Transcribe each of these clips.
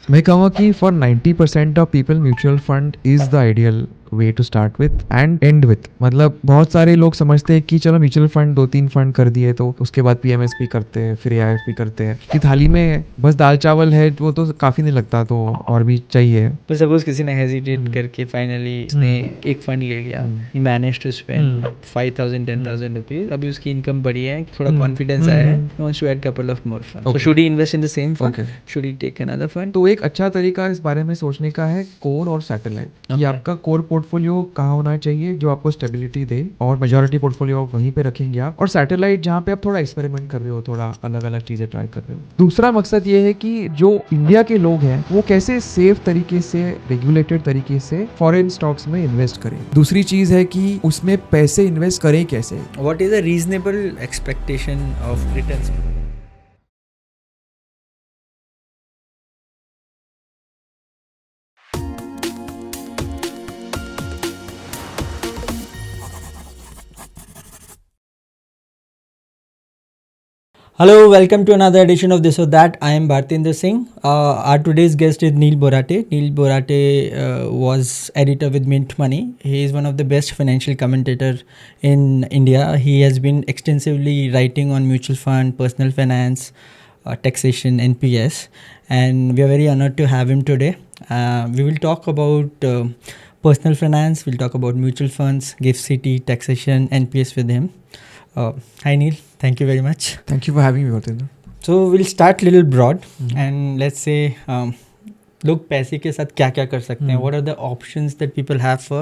मैं कहूँगा कि for 90% of people mutual fund is the ideal way to start with and end with. मतलब बहुत सारे लोग समझते हैं कि चलो म्यूचुअल फंड 2-3 फंड कर दिए तो उसके बाद पीएमएसपी करते हैं, फिर एआईएफपी करते हैं कि थाली में बस दाल चावल है, वो तो काफ़ी नहीं लगता, तो और भी चाहिए। पर सपोज किसी ने हेजिटेट करके फाइनली उसने एक फंड ले लिया, he manage to spend 5,000 10,000 rupees, अभी उसकी इनकम बढ़ी है, थोड़ा कॉन्फिडेंस आया है, he wants to add couple of more funds. So should he invest in the same fund? Okay. Should he take another fund? तो एक अच्छा तरीका इस बारे में सोचने का है कोर और सैटेलाइट। ये Okay. आपका कोर पोर्टफोलियो कहाँ होना चाहिए जो आपको स्टेबिलिटी दे, और मेजॉरिटी पोर्टफोलियो आप वहीं पे रखेंगे आप, और सैटेलाइट जहाँ पे आप थोड़ा एक्सपेरिमेंट कर रहे हो, थोड़ा अलग अलग चीजें ट्राई कर रहे हो। दूसरा मकसद ये है कि जो इंडिया के लोग हैं वो कैसे सेफ तरीके से, रेगुलेटेड तरीके से फॉरेन स्टॉक्स में इन्वेस्ट करें। दूसरी चीज है कि उसमें पैसे इन्वेस्ट करें कैसे। What is a reasonable expectation of returns? Hello, welcome to another edition of This or That. I am Bhartinder Singh. Our today's guest is Neil Borate. Neil Borate was editor with Mint Money. He is one of the best financial commentator in India. He has been extensively writing on mutual fund, personal finance, taxation, NPS, and we are very honored to have him today. We will talk about personal finance. We'll talk about mutual funds, gift city, taxation, NPS with him. Hi Neil, thank you very much. Thank you for having me Vartinder. So we'll start little broad and let's say लोग पैसे के साथ क्या क्या कर सकते हैं. What are the options that people have for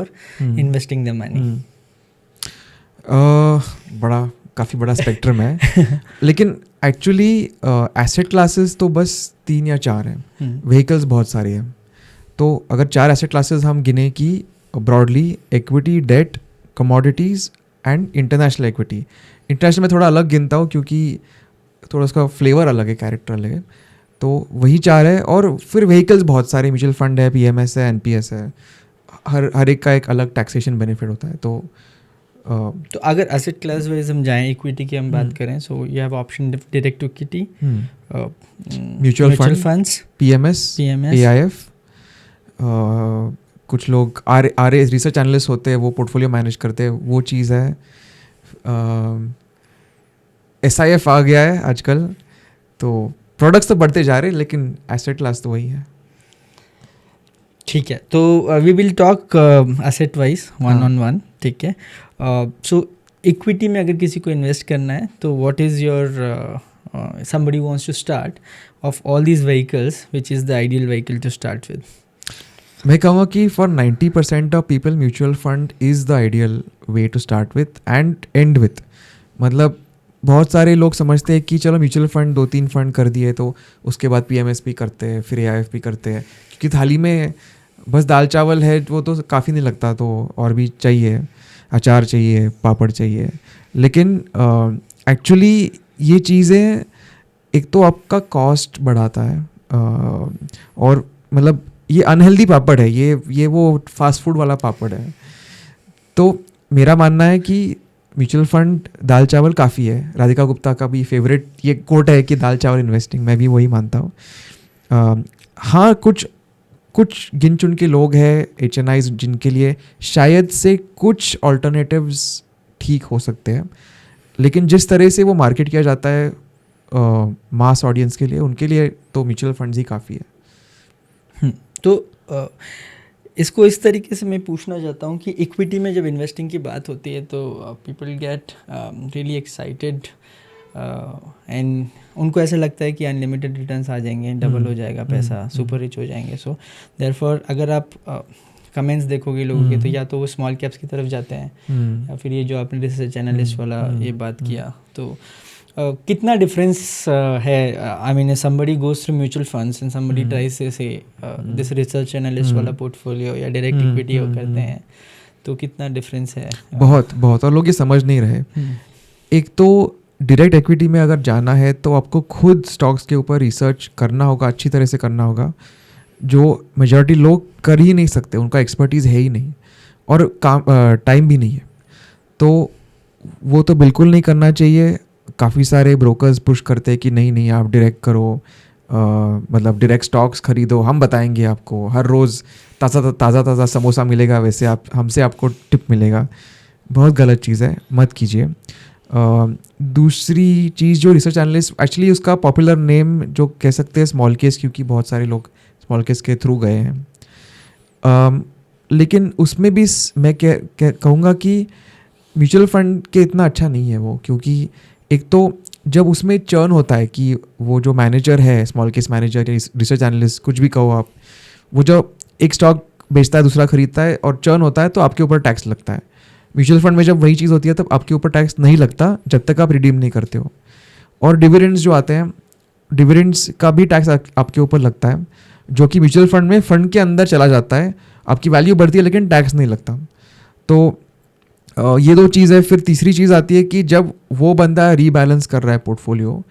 investing their money? काफ़ी बड़ा स्पेक्ट्रम है लेकिन एक्चुअली एसेट क्लासेस तो बस 3 या 4 हैं, व्हीकल्स बहुत सारे हैं। तो अगर 4 एसेट क्लासेस हम गिने कि broadly equity, debt, commodities and international equity. International में थोड़ा अलग गिनता हूँ क्योंकि थोड़ा उसका फ्लेवर अलग है, कैरेक्टर अलग है। तो वही 4 है, और फिर व्हीकल्स बहुत सारे, म्यूचुअल फंड है, पीएमएस है, एनपीएस है, हर एक का एक अलग टैक्सेशन बेनिफिट होता है। तो अगर एसेट क्लास वाइज हम जाएं, इक्विटी की हम बात करें, so you have option direct equity, mutual funds, PMS, AIF, कुछ लोग आर रिसर्च एनालिस्ट होते हैं, वो पोर्टफोलियो मैनेज करते हैं, वो चीज़ है। एसआईएफ आ गया है आजकल। तो प्रोडक्ट्स तो बढ़ते जा रहे हैं लेकिन एसेट क्लास तो वही है। ठीक है, तो we will talk asset wise one on one. ठीक है, सो इक्विटी में अगर किसी को इन्वेस्ट करना है तो what is your somebody wants to start, of all these vehicles, which is the ideal vehicle to start with? मैं कहूँगा कि for 90% of people mutual fund is the ideal way to start with and end with. मतलब बहुत सारे लोग समझते हैं कि चलो म्यूचुअल फंड 2-3 फंड कर दिए तो उसके बाद पीएमएसपी करते हैं, फिर एआईएफपी करते हैं, क्योंकि थाली में बस दाल चावल है, वो तो काफ़ी नहीं लगता, तो और भी चाहिए, अचार चाहिए, पापड़ चाहिए। लेकिन एक्चुअली ये चीज़ें एक तो आपका कॉस्ट बढ़ाता है, और मतलब ये अनहेल्दी पापड़ है, ये वो फास्ट फूड वाला पापड़ है। तो मेरा मानना है कि म्यूचुअल फंड दाल चावल काफ़ी है। राधिका गुप्ता का भी फेवरेट ये कोट है कि दाल चावल इन्वेस्टिंग, मैं भी वही मानता हूँ। हाँ, कुछ गिन चुन के लोग हैं HNIs जिनके लिए शायद से कुछ ऑल्टरनेटिव्स ठीक हो सकते हैं, लेकिन जिस तरह से वो मार्केट किया जाता है मास ऑडियंस के लिए, उनके लिए तो म्यूचुअल फंड्स ही काफ़ी है। तो इसको इस तरीके से मैं पूछना चाहता हूँ कि इक्विटी में जब इन्वेस्टिंग की बात होती है तो people get really excited and उनको ऐसा लगता है कि अनलिमिटेड रिटर्न्स आ जाएंगे, डबल हो जाएगा पैसा, सुपर रिच हो जाएंगे। सो देयरफॉर अगर आप कमेंट्स देखोगे लोगों के, तो या तो वो स्मॉल कैप्स की तरफ जाते हैं, या फिर ये जो आपने रिसर्च एनालिस्ट वाला ये बात किया, तो कितना डिफरेंस है? I mean somebody goes through mutual funds and somebody tries से दिस रिसर्च एनालिस्ट वाला पोर्टफोलियो या डायरेक्ट इक्विटी करते हैं, तो कितना डिफरेंस है? बहुत, और लोग ये समझ नहीं रहे। एक तो डायरेक्ट इक्विटी में अगर जाना है तो आपको खुद स्टॉक्स के ऊपर रिसर्च करना होगा, अच्छी तरह से करना होगा, जो मेजॉरिटी लोग कर ही नहीं सकते, उनका एक्सपर्टीज़ है ही नहीं, और टाइम भी नहीं है। तो वो तो बिल्कुल नहीं करना चाहिए। काफ़ी सारे ब्रोकर्स पुश करते हैं कि नहीं आप डायरेक्ट करो, मतलब डायरेक्ट स्टॉक्स खरीदो, हम बताएंगे आपको, हर रोज़ ताज़ा समोसा मिलेगा, वैसे आप हमसे आपको टिप मिलेगा। बहुत गलत चीज़ है, मत कीजिए। दूसरी चीज़ जो रिसर्च एनालिस्ट, एक्चुअली उसका पॉपुलर नेम जो कह सकते हैं स्मॉल केस, क्योंकि बहुत सारे लोग स्मॉल केस के थ्रू गए हैं। लेकिन उसमें भी मैं कहूँगा कि म्यूचुअल फंड के इतना अच्छा नहीं है वो, क्योंकि एक तो जब उसमें चर्न होता है कि वो जो मैनेजर है, स्मॉल केस मैनेजर या रिसर्च एनालिस्ट, कुछ भी कहो आप, वो जब एक स्टॉक बेचता है दूसरा खरीदता है और चर्न होता है तो आपके ऊपर टैक्स लगता है। म्यूचुअल फंड में जब वही चीज़ होती है तब आपके ऊपर टैक्स नहीं लगता जब तक आप रिडीम नहीं करते हो। और डिविडेंड्स जो आते हैं, डिविडेंड्स का भी टैक्स आपके ऊपर लगता है, जो कि म्यूचुअल फंड में फंड के अंदर चला जाता है, आपकी वैल्यू बढ़ती है लेकिन टैक्स नहीं लगता। तो ये दो चीज़ है। फिर तीसरी चीज़ आती है कि जब वो बंदा रीबैलेंस कर रहा है पोर्टफोलियो,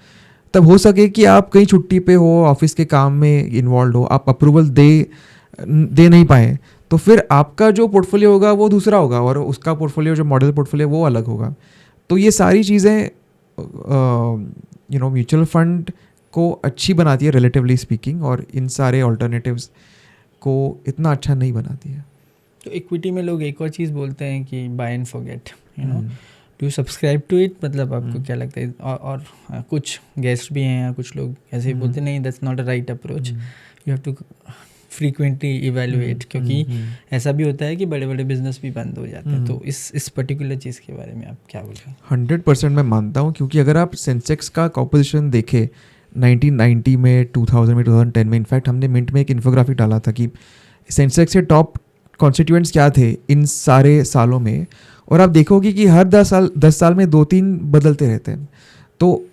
तब हो सके कि आप कहीं छुट्टी पे हो, ऑफिस के काम में इन्वॉल्व हो, आप अप्रूवल दे नहीं पाए, तो फिर आपका जो पोर्टफोलियो होगा वो दूसरा होगा और उसका पोर्टफोलियो जो मॉडल पोर्टफोलियो वो अलग होगा। तो ये सारी चीज़ें म्यूचुअल फंड को अच्छी बनाती है रिलेटिवली स्पीकिंग, और इन सारे ऑल्टरनेटिव्स को इतना अच्छा नहीं बनाती है। तो इक्विटी में लोग एक और चीज़ बोलते हैं कि buy and forget, do subscribe to it, मतलब आपको क्या लगता है? और कुछ गेस्ट भी हैं, कुछ लोग ऐसे ही बोलते नहीं, that's not a right approach, you have to frequently evaluate, क्योंकि ऐसा भी होता है कि बड़े बड़े बिजनेस भी बंद हो जाते हैं। तो इस पर्टिकुलर चीज़ के बारे में आप क्या बोलेंगे? 100% मैं मानता हूँ, क्योंकि अगर आप सेंसेक्स का कॉम्पोजिशन देखें 1990 में, 2000 में, 2010 में, इनफैक्ट हमने मिंट में एक इन्फोग्राफिक डाला था कि सेंसेक्स के टॉप कॉन्स्टिट्यूएंट्स क्या थे इन सारे सालों में, और आप देखोगे कि हर 10 साल में 2-3 बदलते रहते हैं। तो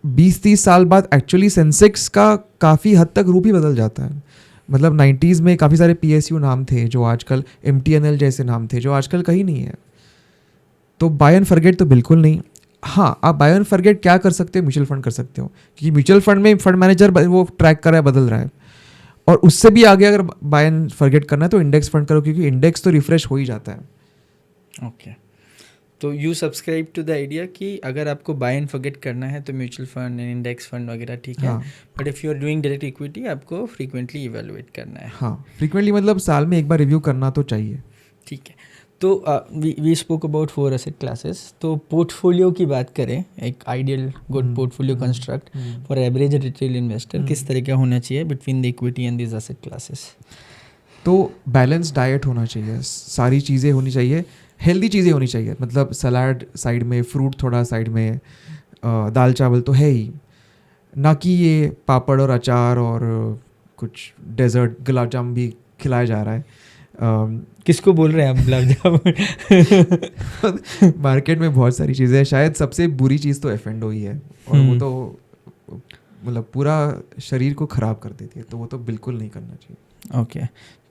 20-30 साल बाद एक्चुअली सेंसेक्स का काफ़ी हद तक रूप ही बदल जाता है। मतलब 90s में काफ़ी सारे PSU नाम थे जो आजकल, MTNL जैसे नाम थे जो आजकल कहीं नहीं है। तो बाय एंड फॉरगेट तो बिल्कुल नहीं। हाँ, आप बाय एंड फॉरगेट क्या कर सकते हो? म्यूचुअल फंड कर सकते हो, क्योंकि म्यूचुअल फंड में फंड मैनेजर वो ट्रैक कर रहा है, बदल रहा है। और उससे भी आगे अगर बाय एंड फॉरगेट करना है तो इंडेक्स फंड करो, क्योंकि इंडेक्स तो रिफ्रेश हो ही जाता है। ओके, तो you subscribe to the idea कि अगर आपको बाय एंड फॉरगेट करना है तो mutual fund and index fund वगैरह ठीक है, but if you are doing direct equity आपको फ्रीक्वेंटली इवेलुएट करना है। हाँ, फ्रीक्वेंटली मतलब साल में एक बार रिव्यू करना तो चाहिए। ठीक है, तो we spoke about 4 asset classes. तो पोर्टफोलियो की बात करें, एक ideal good portfolio construct for average retail investor किस तरह का होना चाहिए between the equity and this asset classes? तो बैलेंस डाइट होना चाहिए, सारी चीज़ें होनी चाहिए, हेल्दी चीज़ें होनी चाहिए। मतलब सलाद साइड में, फ्रूट थोड़ा साइड में, दाल चावल तो है ही, ना कि ये पापड़ और अचार और कुछ डेजर्ट गुलाब जामुन भी खिलाया जा रहा है। किसको बोल रहे हैं आप गुलाब जामुन? मार्केट में बहुत सारी चीज़ें हैं, शायद सबसे बुरी चीज़ तो F&O ही है, और वो तो मतलब पूरा शरीर को ख़राब कर देती है, तो वो तो बिल्कुल नहीं करना चाहिए। ओके,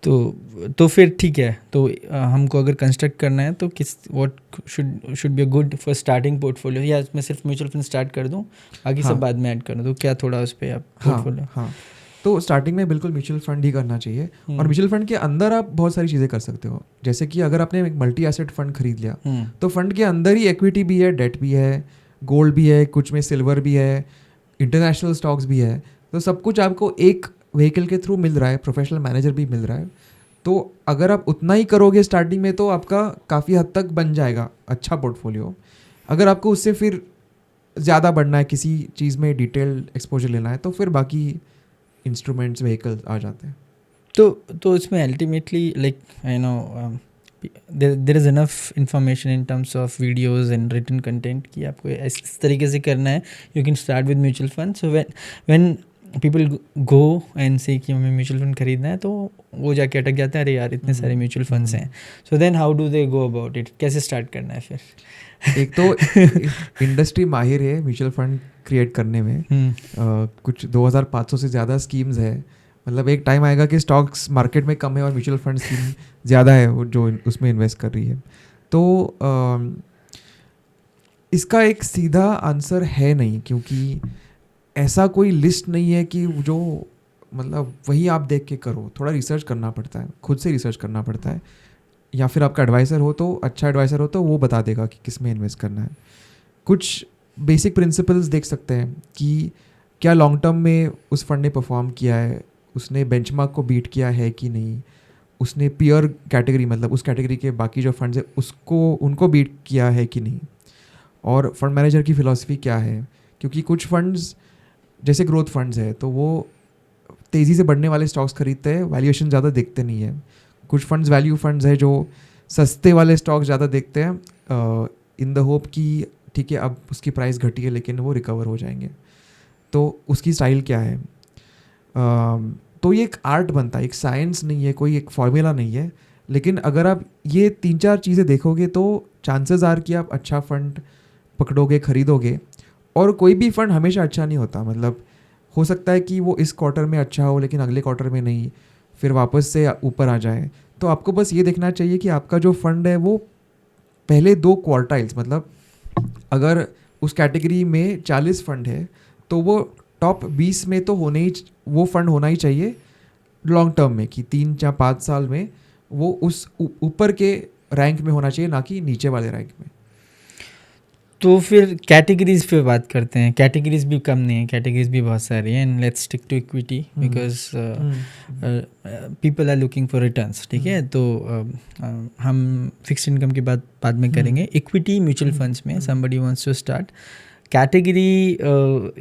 तो फिर ठीक है, तो हमको अगर कंस्ट्रक्ट करना है तो किस what should be a good for starting portfolio, या मैं सिर्फ म्यूचुअल फंड स्टार्ट कर दूं, बाकी सब बाद में ऐड कर दूं? तो क्या थोड़ा उस पर आप पोर्टफोलियो? हाँ, तो स्टार्टिंग में बिल्कुल म्यूचुअल फंड ही करना चाहिए। और म्यूचुअल फंड के अंदर आप बहुत सारी चीज़ें कर सकते हो, जैसे कि अगर आपने एक मल्टी एसेट फंड खरीद लिया, तो फंड के अंदर ही इक्विटी भी है, डेट भी है, गोल्ड भी है, कुछ में सिल्वर भी है, इंटरनेशनल स्टॉक्स भी है। तो सब कुछ आपको एक व्हीकल के थ्रू मिल रहा है, प्रोफेशनल मैनेजर भी मिल रहा है। तो अगर आप उतना ही करोगे स्टार्टिंग में तो आपका काफ़ी हद तक बन जाएगा अच्छा पोर्टफोलियो। अगर आपको उससे फिर ज़्यादा बढ़ना है, किसी चीज़ में डिटेल्ड एक्सपोजर लेना है, तो फिर बाकी इंस्ट्रूमेंट्स, व्हीकल्स आ जाते हैं। तो इसमें ultimately like you know there is enough information in terms of videos and written content कि आपको इस तरीके से करना है। You can start with mutual fund, so when people go and say कि हमें म्यूचुअल फंड खरीदना है, तो वो जाके अटक जाते हैं, अरे यार इतने सारे म्यूचुअल फंड्स हैं। So then how do they go about it? कैसे स्टार्ट करना है फिर? एक तो इंडस्ट्री माहिर है म्यूचुअल फंड क्रिएट करने में। कुछ 2500 से ज़्यादा स्कीम्स है। मतलब एक टाइम आएगा कि स्टॉक्स मार्केट में कम है और म्यूचुअल फंड स्कीम ज़्यादा है वो जो उसमें इन्वेस्ट कर रही है। तो इसका एक सीधा आंसर है नहीं, क्योंकि ऐसा कोई लिस्ट नहीं है कि जो मतलब वही आप देख के करो। थोड़ा रिसर्च करना पड़ता है, खुद से रिसर्च करना पड़ता है, या फिर आपका एडवाइज़र हो तो अच्छा एडवाइज़र हो तो वो बता देगा कि किस में इन्वेस्ट करना है। कुछ बेसिक प्रिंसिपल्स देख सकते हैं कि क्या लॉन्ग टर्म में उस फंड ने परफॉर्म किया है, उसने बेंचमार्क को बीट किया है कि नहीं, उसने पीयर कैटेगरी मतलब उस कैटेगरी के बाकी जो फंड्स है उसको उनको बीट किया है कि नहीं, और फंड मैनेजर की फ़िलॉसफी क्या है। क्योंकि कुछ फंड्स जैसे ग्रोथ फंड्स है तो वो तेज़ी से बढ़ने वाले स्टॉक्स खरीदते हैं, वैल्यूएशन ज़्यादा देखते नहीं है। कुछ फंड्स वैल्यू फंड्स है जो सस्ते वाले स्टॉक ज़्यादा देखते हैं इन द होप कि ठीक है अब उसकी प्राइस घटी है लेकिन वो रिकवर हो जाएंगे। तो उसकी स्टाइल क्या है। तो ये एक आर्ट बनता है, एक साइंस नहीं है, कोई एक फॉर्मूला नहीं है। लेकिन अगर आप ये 3-4 चीज़ें देखोगे तो चांसेस आर कि आप अच्छा फंड पकड़ोगे, खरीदोगे। और कोई भी फंड हमेशा अच्छा नहीं होता, मतलब हो सकता है कि वो इस क्वार्टर में अच्छा हो लेकिन अगले क्वार्टर में नहीं, फिर वापस से ऊपर आ जाए। तो आपको बस ये देखना चाहिए कि आपका जो फंड है वो पहले 2 क्वार्टाइल्स, मतलब अगर उस कैटेगरी में 40 फंड है तो वो टॉप 20 में तो होने ही, वो फंड होना ही चाहिए लॉन्ग टर्म में, कि 3 या 5 साल में वो उस ऊपर के रैंक में होना चाहिए, ना कि नीचे वाले रैंक में। तो फिर कैटेगरीज पे बात करते हैं। कैटेगरीज भी कम नहीं है, कैटेगरीज भी बहुत सारी हैं। And let's stick to equity because people are looking for returns, ठीक है। तो हम फिक्स्ड इनकम की बात बाद में करेंगे। इक्विटी म्यूचुअल फंड्स में somebody wants to start, category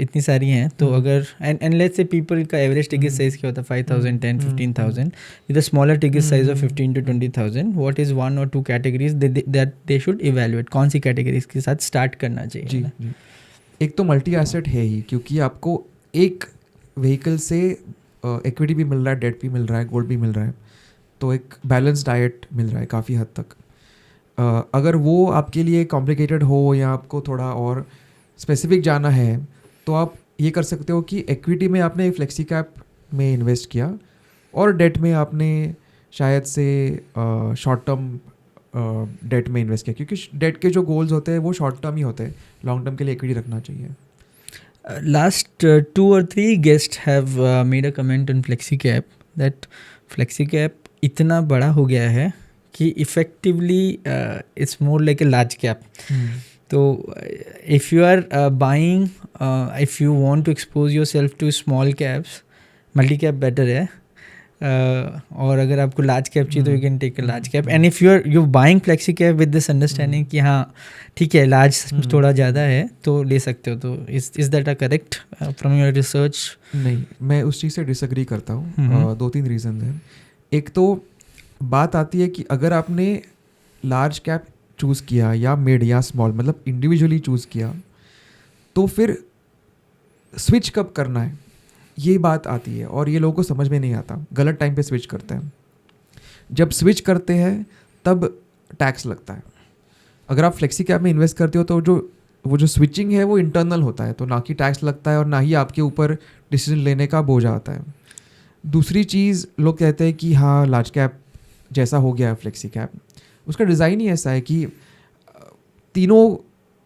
इतनी सारी हैं। तो अगर एंड लेट्स से पीपल का एवरेज टिकट साइज क्या होता है 5,000, 10, 15,000 with a smaller ticket size of 15 to 20,000, what is 1 or 2 categories that they should evaluate, कौन सी कैटेगरीज के साथ स्टार्ट करना चाहिए। जी जी, एक तो मल्टी एसेट है ही, क्योंकि आपको एक व्हीकल से इक्विटी भी मिल रहा है, डेट भी मिल रहा है, गोल्ड भी मिल रहा है, तो एक बैलेंस डाइट मिल रहा है काफ़ी हद तक। अगर वो आपके लिए कॉम्प्लिकेटेड हो या आपको थोड़ा और स्पेसिफिक जाना है तो आप ये कर सकते हो कि इक्विटी में आपने फ्लेक्सी कैप में इन्वेस्ट किया और डेट में आपने शायद से शॉर्ट टर्म डेट में इन्वेस्ट किया, क्योंकि डेट के जो गोल्स होते हैं वो शॉर्ट टर्म ही होते हैं, लॉन्ग टर्म के लिए इक्विटी रखना चाहिए। Last 2 or 3 guests have made a comment on FlexiCap that FlexiCap इतना बड़ा हो गया है कि effectively it's more like a large cap. तो if you are buying, if you want to expose yourself to small caps, multi cap better है। और अगर आपको लार्ज कैप चाहिए तो you can take a large cap. And if you buying flexi cap with this understanding कि हाँ ठीक है लार्ज थोड़ा ज़्यादा है तो ले सकते हो। तो is that a correct from your research? नहीं, मैं उस चीज़ से डिसएग्री करता हूँ। 2-3 रीज़न हैं। एक तो बात आती है कि अगर आपने लार्ज कैप चूज़ किया या मिड या स्मॉल, मतलब इंडिविजुअली चूज़ किया, तो फिर स्विच कब करना है ये बात आती है और ये लोगों को समझ में नहीं आता, गलत टाइम पे स्विच करते हैं। जब स्विच करते हैं तब टैक्स लगता है। अगर आप फ्लेक्सी कैप में इन्वेस्ट करते हो तो वो जो स्विचिंग है वो इंटरनल होता है, तो ना कि टैक्स लगता है और ना ही आपके ऊपर डिसीजन लेने का बोझ आता है। दूसरी चीज़, लोग कहते हैं कि हाँ लार्ज कैप जैसा हो गया है फ्लेक्सी कैप, उसका डिज़ाइन ही ऐसा है कि तीनों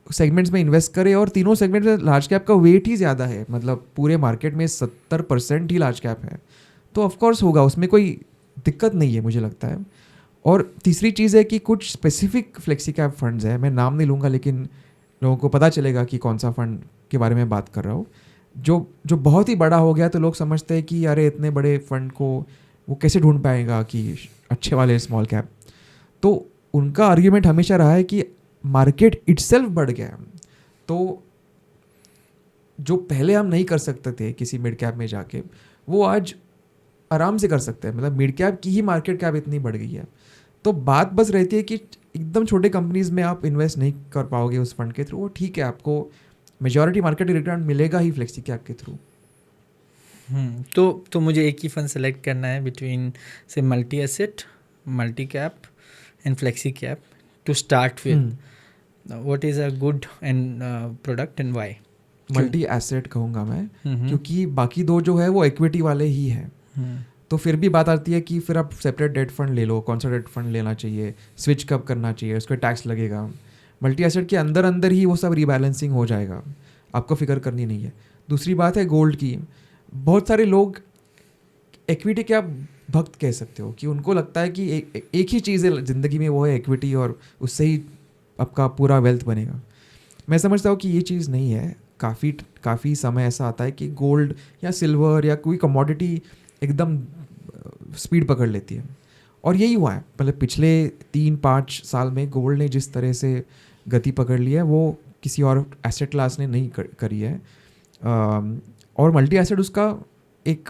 सेगमेंट्स में इन्वेस्ट करें और तीनों सेगमेंट में लार्ज कैप का वेट ही ज़्यादा है, मतलब पूरे मार्केट में 70% ही लार्ज कैप है, तो ऑफकोर्स होगा, उसमें कोई दिक्कत नहीं है मुझे लगता है। और तीसरी चीज़ है कि कुछ स्पेसिफिक फ्लेक्सी कैप फंड्स हैं, मैं नाम नहीं लूँगा लेकिन लोगों को पता चलेगा कि कौन सा फंड के बारे में बात कर रहा हूँ, जो बहुत ही बड़ा हो गया, तो लोग समझते हैं कि अरे इतने बड़े फंड को वो कैसे ढूंढ पाएगा कि अच्छे वाले स्मॉल कैप। तो उनका आर्ग्यूमेंट हमेशा रहा है कि मार्केट इटसेल्फ बढ़ गया है, तो जो पहले हम नहीं कर सकते थे किसी मिड कैप में जाके, वो आज आराम से कर सकते हैं। मतलब मिड कैप की ही मार्केट कैप इतनी बढ़ गई है, तो बात बस रहती है कि एकदम छोटे कंपनीज में आप इन्वेस्ट नहीं कर पाओगे उस फंड के थ्रू, वो ठीक है, आपको मेजॉरिटी मार्केट रिटर्न मिलेगा ही फ्लेक्सी कैप के थ्रू। तो मुझे एक ही फंड सेलेक्ट करना है बिटवीन से multi asset, multi cap and flexi cap to start with. What is a good end product and why? Multi asset कहूँगा मैं, क्योंकि बाकी दो जो है वो इक्विटी वाले ही हैं। तो फिर भी बात आती है कि फिर आप सेपरेट डेट फंड ले लो, कौन सा डेट फंड लेना चाहिए, स्विच कब करना चाहिए, उसका टैक्स लगेगा। मल्टी एसेट के अंदर अंदर ही वो सब रीबैलेंसिंग हो जाएगा, आपको फिक्र करनी नहीं है। दूसरी बात है गोल्ड की। बहुत सारे लोग इक्विटी के आप भक्त कह सकते हो कि उनको लगता है कि एक ही चीज़ है ज़िंदगी में, वो है इक्विटी, और उससे ही आपका पूरा वेल्थ बनेगा। मैं समझता हूँ कि ये चीज़ नहीं है। काफ़ी समय ऐसा आता है कि गोल्ड या सिल्वर या कोई कमोडिटी एकदम स्पीड पकड़ लेती है, और यही हुआ है। मतलब पिछले 3-5 साल में गोल्ड ने जिस तरह से गति पकड़ ली है वो किसी और एसेट क्लास ने नहीं करी है। और मल्टी एसेट उसका एक,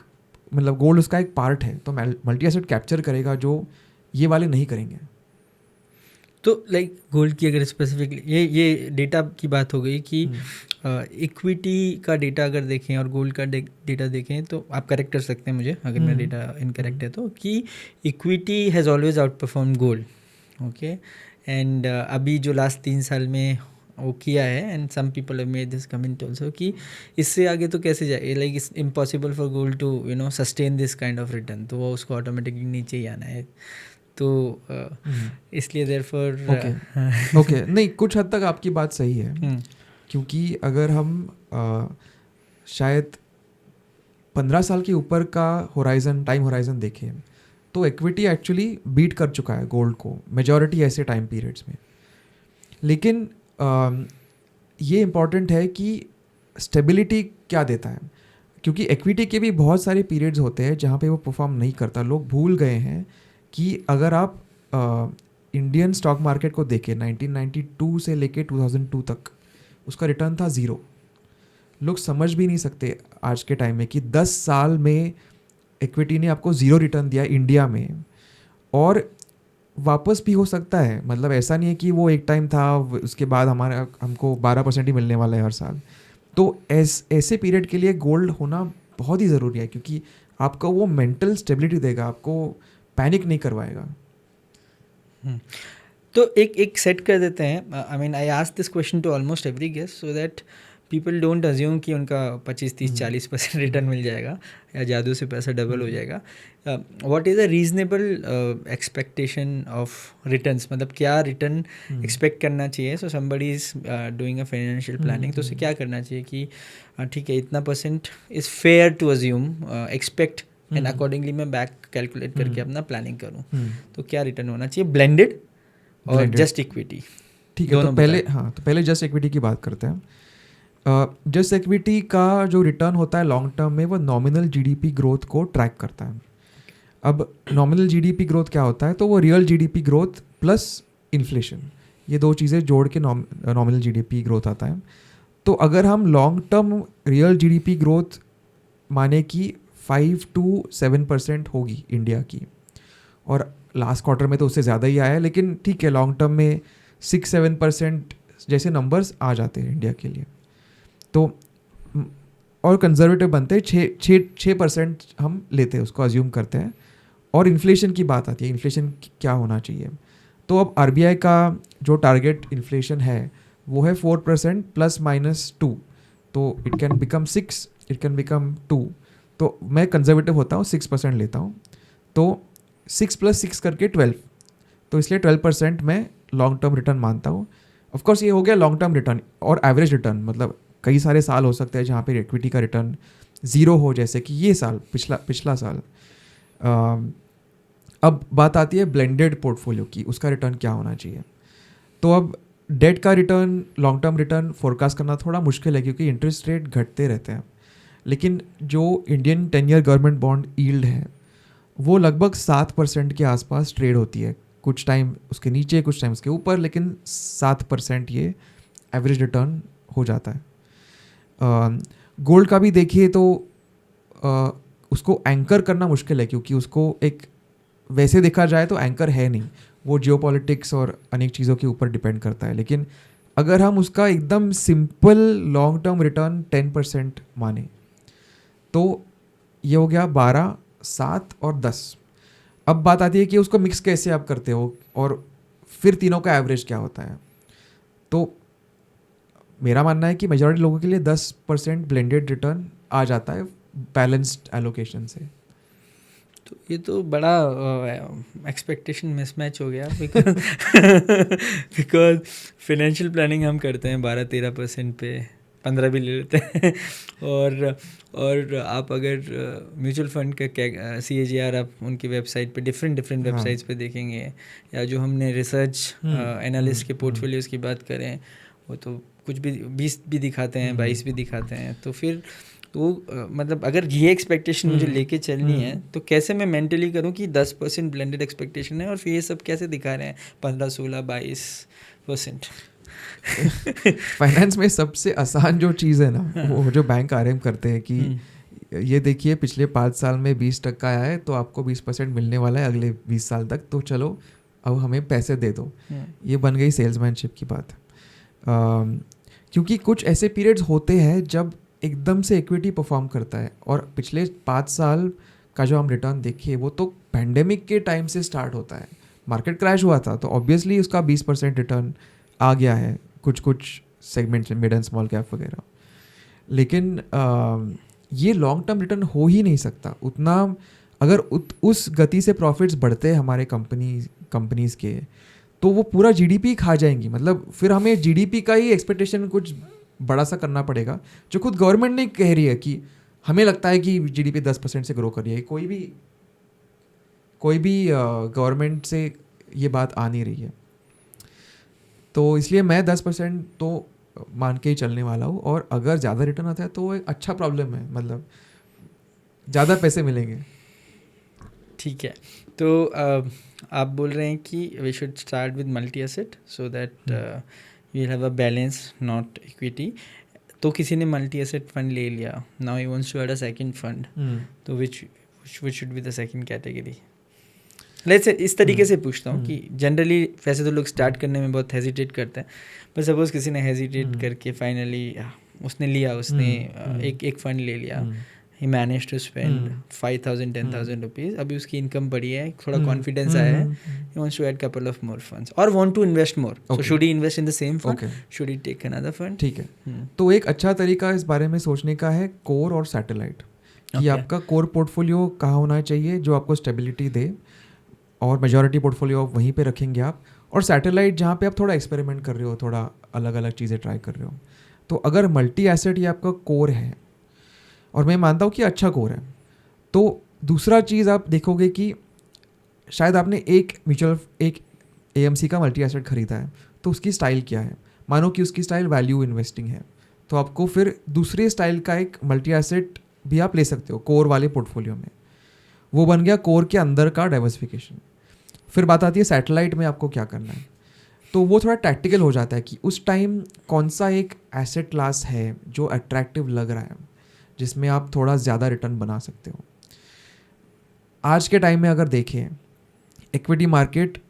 मतलब गोल्ड उसका एक पार्ट है, तो मल्टी एसेट कैप्चर करेगा जो ये वाले नहीं करेंगे। तो लाइक गोल्ड की अगर स्पेसिफिकली ये डेटा की बात हो गई कि इक्विटी का डेटा अगर देखें और गोल्ड का डेटा देखें, तो आप करेक्ट कर सकते हैं मुझे अगर मेरा डेटा इनकरेक्ट है तो, कि equity has always outperform gold, okay. And अभी जो लास्ट 3 साल में वो किया है, and some people have made this comment also कि इससे आगे तो कैसे जाए, like it's impossible for gold to sustain this kind of return, तो वो उसको ऑटोमेटिकली नीचे ही आना है। तो इसलिए देयरफॉर ओके नहीं, कुछ हद तक आपकी बात सही है, क्योंकि अगर हम शायद 15 साल के ऊपर का टाइम होराइजन देखें तो इक्विटी एक्चुअली बीट कर चुका है गोल्ड को मेजॉरिटी ऐसे टाइम पीरियड्स में। लेकिन ये इम्पॉर्टेंट है कि स्टेबिलिटी क्या देता है, क्योंकि इक्विटी के भी बहुत सारे पीरियड्स होते हैं जहाँ पे वो परफॉर्म नहीं करता। लोग भूल गए हैं कि अगर आप इंडियन स्टॉक मार्केट को देखें 1992 से लेके 2002 तक उसका रिटर्न था 0। लोग समझ भी नहीं सकते आज के टाइम में कि 10 साल में इक्विटी ने आपको 0 रिटर्न दिया इंडिया में, और वापस भी हो सकता है। मतलब ऐसा नहीं है कि वो एक टाइम था उसके बाद हमको 12% ही मिलने वाला है हर साल। तो ऐसे पीरियड के लिए गोल्ड होना बहुत ही ज़रूरी है, क्योंकि आपको वो मेंटल स्टेबिलिटी देगा, आपको पैनिक नहीं करवाएगा। तो एक सेट कर देते हैं। I mean I ask this question to almost every guest so that people don't assume कि उनका 25-30-40% रिटर्न मिल जाएगा या जादू से पैसा डबल हो जाएगा। What is a reasonable expectation of returns, मतलब क्या रिटर्न एक्सपेक्ट करना चाहिए? So somebody is doing a financial planning, तो उसे क्या करना चाहिए कि ठीक है इतना percent is fair to assume expect, and accordingly मैं बैक कैलकुलेट करके अपना प्लानिंग करूँ। तो क्या रिटर्न होना चाहिए, ब्लेंडेड और जस्ट इक्विटी? ठीक है, तो पहले जस्ट इक्विटी की बात करते हैं। जस्ट इक्विटी का जो रिटर्न होता है लॉन्ग टर्म में वो नॉमिनल जीडीपी ग्रोथ को ट्रैक करता है। अब नॉमिनल जीडीपी ग्रोथ क्या होता है, तो वो real GDP growth plus inflation, ये दो चीज़ें जोड़ के नॉमिनल जीडीपी ग्रोथ आता है। तो अगर हम long term real GDP growth माने कि 5 to 7% होगी इंडिया की, और लास्ट क्वार्टर में तो उससे ज़्यादा ही आया है, लेकिन ठीक है लॉन्ग टर्म में 6-7% जैसे नंबर्स आ जाते हैं इंडिया के लिए। तो और कंजर्वेटिव बनते हैं 6% हम लेते हैं, उसको अज्यूम करते हैं। और इन्फ्लेशन की बात आती है, इन्फ्लेशन क्या होना चाहिए। तो अब आरबीआई का जो टारगेट इन्फ्लेशन है वो है 4% ±2, तो it can become 6, it can become 2। तो मैं कंजर्वेटिव होता हूँ, 6% लेता हूँ, तो 6 + 6 करके 12, तो इसलिए 12% मैं लॉन्ग टर्म रिटर्न मानता हूँ। ऑफकोर्स ये हो गया लॉन्ग टर्म रिटर्न, और एवरेज रिटर्न मतलब कई सारे साल हो सकते हैं जहाँ पे इक्विटी का रिटर्न 0 हो, जैसे कि ये साल, पिछला साल। अब बात आती है ब्लेंडेड पोर्टफोलियो की, उसका रिटर्न क्या होना चाहिए। तो अब डेट का return, long term return forecast करना थोड़ा मुश्किल है, क्योंकि इंटरेस्ट रेट घटते रहते हैं। लेकिन जो Indian 10 year government bond yield है वो लगभग 7% के आसपास ट्रेड होती है, कुछ टाइम उसके नीचे कुछ टाइम उसके ऊपर, लेकिन 7% ये एवरेज रिटर्न हो जाता है। गोल्ड का भी देखिए तो उसको एंकर करना मुश्किल है, क्योंकि उसको एक वैसे देखा जाए तो एंकर है नहीं, वो जियोपॉलिटिक्स और अनेक चीज़ों के ऊपर डिपेंड करता है। लेकिन अगर हम उसका एकदम सिंपल लॉन्ग टर्म रिटर्न 10% माने तो ये हो गया 12, 7 और 10। अब बात आती है कि उसको मिक्स कैसे आप करते हो और फिर तीनों का एवरेज क्या होता है। तो मेरा मानना है कि मेजॉरिटी लोगों के लिए 10% ब्लेंडेड रिटर्न आ जाता है बैलेंस्ड एलोकेशन से। तो ये तो बड़ा एक्सपेक्टेशन मिसमैच हो गया, बिकॉज फाइनेंशियल प्लानिंग हम करते हैं 12-13% पे, 15 भी ले लेते हैं। और आप अगर म्यूचुअल फंड का CAGR आप उनकी वेबसाइट पे डिफरेंट वेबसाइट्स पे देखेंगे, या जो हमने रिसर्च एनालिस्ट के पोर्टफोलियोज़ की बात करें, वो तो कुछ भी 20 भी दिखाते हैं, 22 भी दिखाते हैं, तो फिर तो मतलब अगर ये एक्सपेक्टेशन मुझे लेके चलनी है तो कैसे मैं मेंटली करूँ कि 10% ब्लेंडेड एक्सपेक्टेशन है और फिर ये सब कैसे दिखा रहे हैं 15, 16, 22%? फाइनेंस में सबसे आसान जो चीज़ है ना, वो जो बैंक आरएम करते हैं कि ये देखिए पिछले 5 साल में 20% आया है तो आपको 20% मिलने वाला है अगले 20 साल तक, तो चलो अब हमें पैसे दे दो। ये बन गई सेल्समैनशिप की बात। क्योंकि कुछ ऐसे पीरियड्स होते हैं जब एकदम से इक्विटी परफॉर्म करता है, और पिछले 5 साल का जो हम रिटर्न देखिए वो तो पैंडेमिक के टाइम से स्टार्ट होता है। मार्केट क्रैश हुआ था तो ऑब्वियसली उसका 20% रिटर्न आ गया है कुछ कुछ सेगमेंट्स में, मिड एंड स्मॉल कैप वगैरह। लेकिन ये लॉन्ग टर्म रिटर्न हो ही नहीं सकता उतना। अगर उस गति से प्रॉफिट्स बढ़ते हैं हमारे कंपनीज़ के, तो वो पूरा जीडीपी खा जाएंगी। मतलब फिर हमें जीडीपी का ही एक्सपेक्टेशन कुछ बड़ा सा करना पड़ेगा, जो खुद गवर्नमेंट ने कह रही है कि हमें लगता है कि जीडीपी 10% से ग्रो कर रही है। कोई भी गवर्नमेंट से ये बात आ नहीं रही है, तो इसलिए मैं 10% तो मान के ही चलने वाला हूँ। और अगर ज़्यादा रिटर्न आता है तो वो एक अच्छा प्रॉब्लम है, मतलब ज़्यादा पैसे मिलेंगे। ठीक है, तो आप बोल रहे हैं कि we should start with multi asset so that we have a balance not equity. तो किसी ने मल्टी एसेट फंड ले लिया, now he wants to add a second fund, तो which should be the second category? Let's say इस तरीके से पूछता हूँ कि जनरली वैसे तो लोग स्टार्ट करने में बहुत हेजिटेट करते हैं, पर सपोज किसी ने हेजिटेट करके फाइनली उसने लिया, उसने एक फंड ले लिया, he manage to spend 5,000 10,000 rupees, अभी उसकी इनकम बढ़ी है, थोड़ा कॉन्फिडेंस आया है, he wants to add couple of more funds और want to invest more, so should he invest in the same fund, should he take another fund? ठीक है, तो एक अच्छा तरीका इस बारे में सोचने का है कोर और सैटेलाइट, कि आपका कोर पोर्टफोलियो कहाँ होना चाहिए जो आपको स्टेबिलिटी दे, और मेजॉरिटी पोर्टफोलियो आप वहीं पे रखेंगे आप, और सैटेलाइट जहाँ पे आप थोड़ा एक्सपेरिमेंट कर रहे हो, थोड़ा अलग अलग चीज़ें ट्राई कर रहे हो। तो अगर मल्टी एसेट ये आपका कोर है, और मैं मानता हूँ कि अच्छा कोर है, तो दूसरा चीज़ आप देखोगे कि शायद आपने एक एएमसी का मल्टी एसेट खरीदा है, तो उसकी स्टाइल क्या है। मानो कि उसकी स्टाइल वैल्यू इन्वेस्टिंग है, तो आपको फिर दूसरे स्टाइल का एक मल्टी एसेट भी आप ले सकते हो कोर वाले पोर्टफोलियो में। वो बन गया कोर के अंदर का डाइवर्सिफिकेशन। फिर बात आती है सैटेलाइट में आपको क्या करना है, तो वो थोड़ा टैक्टिकल हो जाता है कि उस टाइम कौन सा एक एसेट क्लास है जो अट्रैक्टिव लग रहा है, जिसमें आप थोड़ा ज़्यादा रिटर्न बना सकते हो। आज के टाइम में अगर देखें, इक्विटी मार्केट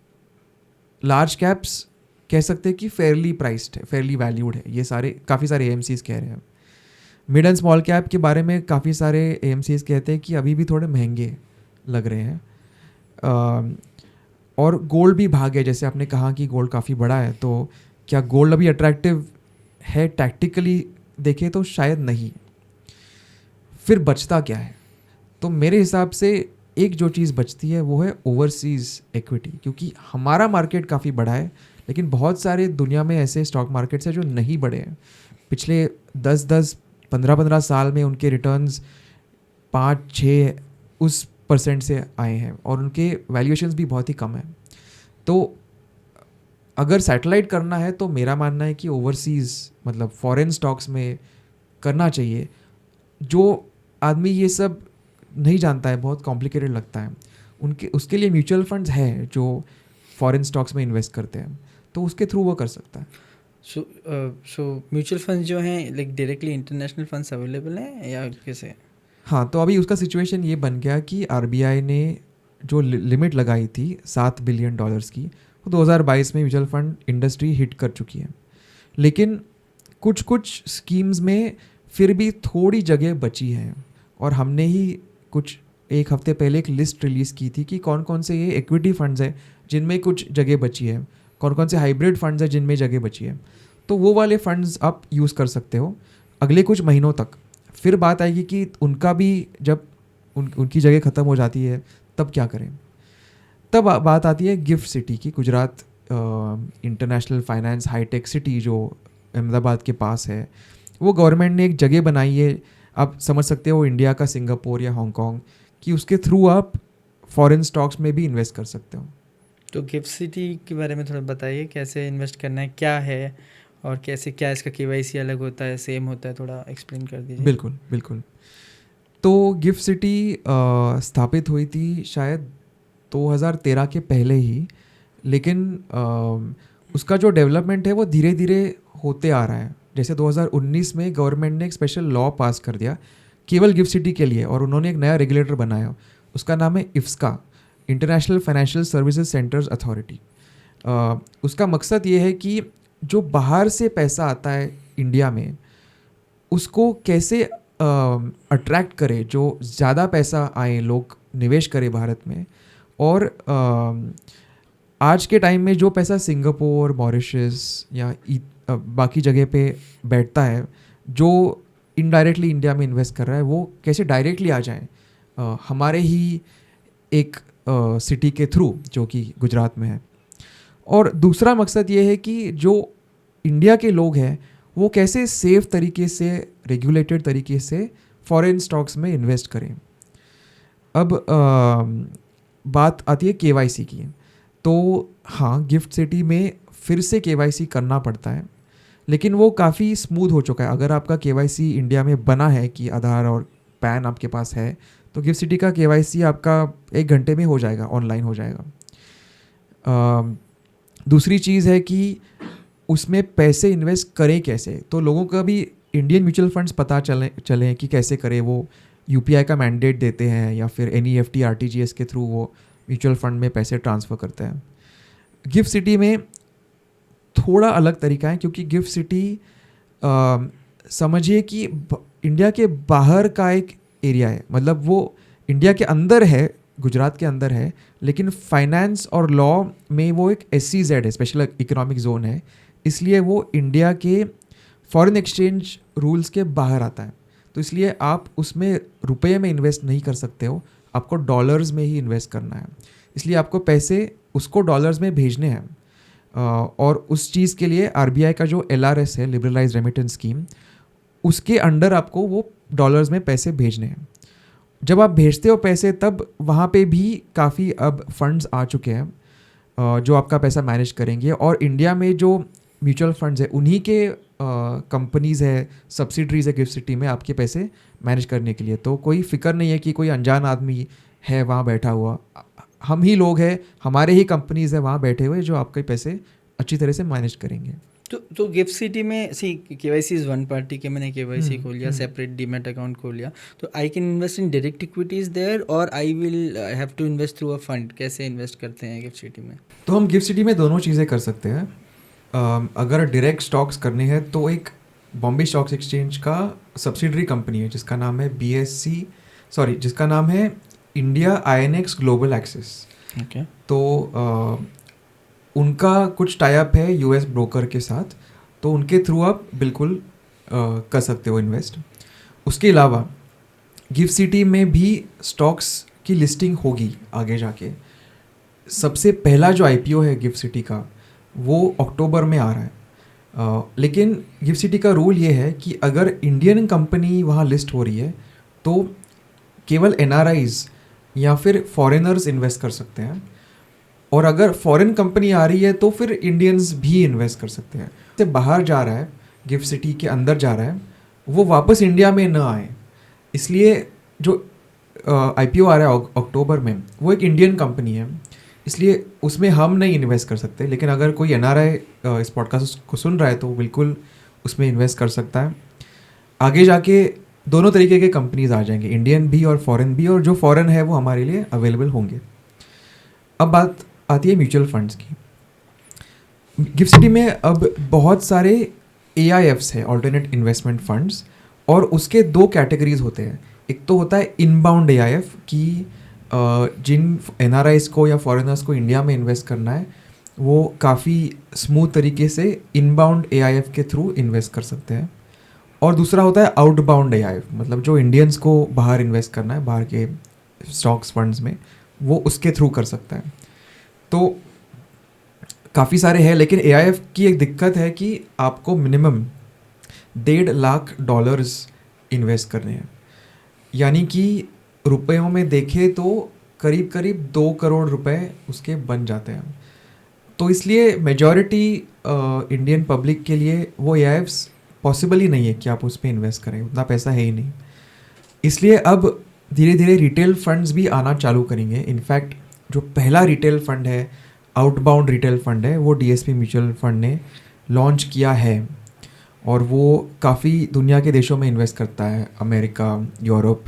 लार्ज कैप्स कह सकते हैं कि फेयरली प्राइस्ड है, फेयरली वैल्यूड है, ये काफ़ी सारे एएमसीज कह रहे हैं। मिड एंड स्मॉल कैप के बारे में काफ़ी सारे एएमसीज कहते हैं कि अभी भी थोड़े महंगे लग रहे हैं। और गोल्ड भी भाग है, जैसे आपने कहा कि गोल्ड काफ़ी बड़ा है, तो क्या गोल्ड अभी अट्रैक्टिव है टैक्टिकली देखें तो शायद नहीं। फिर बचता क्या है, तो मेरे हिसाब से एक जो चीज़ बचती है वो है ओवरसीज़ इक्विटी, क्योंकि हमारा मार्केट काफ़ी बड़ा है, लेकिन बहुत सारे दुनिया में ऐसे स्टॉक मार्केट्स हैं जो नहीं बढ़े हैं। पिछले 10-10 15-15 साल में उनके रिटर्न्स 5-6 उस % से आए हैं, और उनके वैल्यूएशंस भी बहुत ही कम है। तो अगर सैटेलाइट करना है तो मेरा मानना है कि ओवरसीज़ मतलब फॉरेन स्टॉक्स में करना चाहिए। जो आदमी ये सब नहीं जानता है, बहुत कॉम्प्लिकेटेड लगता है, उसके लिए म्यूचुअल फंड्स हैं जो फॉरेन स्टॉक्स में इन्वेस्ट करते हैं, तो उसके थ्रू वो कर सकता है। सो म्यूचुअल फंड्स जो हैं like directly international funds available हैं या कैसे? हाँ, तो अभी उसका सिचुएशन ये बन गया कि आरबीआई ने जो लिमिट लगाई थी $7 बिलियन की, वो 2022 में म्यूचुअल फंड इंडस्ट्री हिट कर चुकी है। लेकिन कुछ स्कीम्स में फिर भी थोड़ी जगह बची है, और हमने ही एक हफ्ते पहले एक लिस्ट रिलीज़ की थी कि कौन कौन से ये इक्विटी फंड्स हैं जिनमें कुछ जगह बची है, कौन कौन से हाइब्रिड फंड्स हैं जिनमें जगह बची है। तो वो वाले फंड्स आप यूज़ कर सकते हो अगले कुछ महीनों तक। फिर बात आएगी कि उनका भी जब उनकी जगह ख़त्म हो जाती है तब क्या करें। तब बात आती है गिफ्ट सिटी की, Gujarat international finance hitech city जो अहमदाबाद के पास है। वो गवर्नमेंट ने एक जगह बनाई है, आप समझ सकते हो इंडिया का सिंगापुर या हांगकांग, कि उसके थ्रू आप फॉरेन स्टॉक्स में भी इन्वेस्ट कर सकते हो। तो गिफ्ट सिटी के बारे में थोड़ा बताइए, कैसे इन्वेस्ट करना है, क्या है, और कैसे, क्या इसका केवाईसी अलग होता है, सेम होता है, थोड़ा एक्सप्लेन कर दीजिए। बिल्कुल बिल्कुल। तो गिफ्ट सिटी स्थापित हुई थी शायद 2013 के पहले ही, लेकिन उसका जो डेवलपमेंट है वो धीरे धीरे होते आ रहा है। जैसे 2019 में गवर्नमेंट ने एक स्पेशल लॉ पास कर दिया केवल गिफ्ट सिटी के लिए, और उन्होंने एक नया रेगुलेटर बनाया, उसका नाम है IFSCA, international financial services centres authority. उसका मकसद ये है कि जो बाहर से पैसा आता है इंडिया में, उसको कैसे अट्रैक्ट करे, जो ज़्यादा पैसा आए, लोग निवेश करें भारत में। और आज के टाइम में जो पैसा सिंगापुर, मॉरिशस या बाकी जगह पे बैठता है, जो इनडायरेक्टली इंडिया में इन्वेस्ट कर रहा है, वो कैसे डायरेक्टली आ जाए हमारे ही एक सिटी के थ्रू जो कि गुजरात में है। और दूसरा मकसद ये है कि जो इंडिया के लोग हैं वो कैसे सेफ तरीके से, रेगुलेटेड तरीके से फॉरेन स्टॉक्स में इन्वेस्ट करें। अब बात आती है केवाईसी की। तो हाँ, गिफ्ट सिटी में फिर से केवाईसी करना पड़ता है, लेकिन वो काफ़ी स्मूथ हो चुका है। अगर आपका केवाईसी इंडिया में बना है कि आधार और पैन आपके पास है, तो गिफ्ट सिटी का केवाईसी आपका 1 घंटे में हो जाएगा, ऑनलाइन हो जाएगा। दूसरी चीज़ है कि उसमें पैसे इन्वेस्ट करें कैसे। तो लोगों का भी इंडियन म्यूचुअल फंड्स पता चलें कि कैसे करें। वो यूपीआई का मैंडेट देते हैं या फिर एनईएफटी, आरटीजीएस के थ्रू वो म्यूचुअल फंड में पैसे ट्रांसफ़र करते हैं। गिफ्ट सिटी में थोड़ा अलग तरीका है, क्योंकि गिफ्ट सिटी समझिए कि इंडिया के बाहर का एक एरिया है। मतलब वो इंडिया के अंदर है, गुजरात के अंदर है, लेकिन फाइनेंस और लॉ में वो एक SEZ है, स्पेशल इकोनॉमिक जोन है, इसलिए वो इंडिया के फॉरेन एक्सचेंज रूल्स के बाहर आता है। तो इसलिए आप उसमें रुपए में इन्वेस्ट नहीं कर सकते हो, आपको डॉलर्स में ही इन्वेस्ट करना है। इसलिए आपको पैसे उसको डॉलर्स में भेजने हैं, और उस चीज़ के लिए RBI का जो LRS है, लिबरलाइज रेमिटेंस स्कीम, उसके अंडर आपको वो डॉलर्स में पैसे भेजने हैं। जब आप भेजते हो पैसे, तब वहाँ पे भी काफ़ी अब फंड्स आ चुके हैं जो आपका पैसा मैनेज करेंगे। और इंडिया में जो म्यूचुअल फंड्स है, उन्हीं के कंपनीज़ है, सब्सिडरीज है गिफ्ट सिटी में आपके पैसे मैनेज करने के लिए। तो कोई फिक्र नहीं है कि कोई अनजान आदमी है वहाँ बैठा हुआ। हम ही लोग हैं, हमारे ही कंपनीज़ है वहाँ बैठे हुए, जो आपके पैसे अच्छी तरह से मैनेज करेंगे। तो गिफ्ट सिटी में सी केवाईसी इज़ वन पार्टी के, मैंने केवाईसी खोल लिया, सेपरेट डीमैट अकाउंट खोल लिया, तो I can invest in direct equities there, और I will have to invest through a fund. कैसे इन्वेस्ट करते हैं गिफ्ट सिटी में? तो हम गिफ्ट सिटी में दोनों चीज़ें कर सकते हैं। अगर डायरेक्ट स्टॉक्स करने हैं तो एक बॉम्बे स्टॉक्स एक्सचेंज का सब्सिडरी कंपनी है जिसका नाम है जिसका नाम है India INX global access. Okay. तो उनका कुछ टाई अप है US ब्रोकर के साथ, तो उनके थ्रू आप बिल्कुल कर सकते हो इन्वेस्ट। उसके अलावा गिफ्ट सिटी में भी स्टॉक्स की लिस्टिंग होगी आगे जाके। सबसे पहला जो IPO है गिफ्ट सिटी का, वो अक्टूबर में आ रहा है। लेकिन गिफ्ट सिटी का रूल ये है कि अगर इंडियन कंपनी वहाँ लिस्ट हो रही है तो केवल NRIs या फिर फॉरेनर्स इन्वेस्ट कर सकते हैं, और अगर फॉरेन कंपनी आ रही है तो फिर इंडियंस भी इन्वेस्ट कर सकते हैं। से बाहर जा रहा है, गिफ्ट सिटी के अंदर जा रहा है, वो वापस इंडिया में न आए। इसलिए जो IPO आ रहा है अक्टूबर में, वो एक इंडियन कंपनी है, इसलिए उसमें हम नहीं इन्वेस्ट कर सकते। लेकिन अगर कोई NRI इस पॉडकास्ट को सुन रहा है तो वो बिल्कुल उसमें इन्वेस्ट कर सकता है। आगे जाके दोनों तरीके के कंपनीज आ जाएंगे, इंडियन भी और फॉरेन भी, और जो फॉरेन है वो हमारे लिए अवेलेबल होंगे। अब बात आती है म्यूचुअल फंड्स की। गिफ्ट सिटी में अब बहुत सारे AIFs है, ऑल्टरनेट इन्वेस्टमेंट फंड्स, और उसके 2 कैटेगरीज होते हैं। एक तो होता है इनबाउंड AIF कि जिन NRIs को या फॉरेनर्स को इंडिया में इन्वेस्ट करना है, वो काफ़ी स्मूथ तरीके से इनबाउंड AIF के थ्रू इन्वेस्ट कर सकते हैं। और दूसरा होता है आउटबाउंड AIF, मतलब जो इंडियंस को बाहर इन्वेस्ट करना है, बाहर के स्टॉक्स फंड्स में, वो उसके थ्रू कर सकता है। तो काफ़ी सारे हैं, लेकिन AIF की एक दिक्कत है कि आपको मिनिमम $1.5 लाख इन्वेस्ट करने हैं। यानी कि रुपयों में देखें तो करीब करीब 2 करोड़ रुपए उसके बन जाते हैं। तो इसलिए मेजॉरिटी इंडियन पब्लिक के लिए वो AIFs पॉसिबल ही नहीं है कि आप उस पर इन्वेस्ट करें, उतना पैसा है ही नहीं। इसलिए अब धीरे धीरे रिटेल फंड्स भी आना चालू करेंगे। इनफैक्ट जो पहला रिटेल फंड है, आउटबाउंड रिटेल फंड है, वो DSP म्यूचुअल फंड ने लॉन्च किया है और वो काफ़ी दुनिया के देशों में इन्वेस्ट करता है, अमेरिका, यूरोप,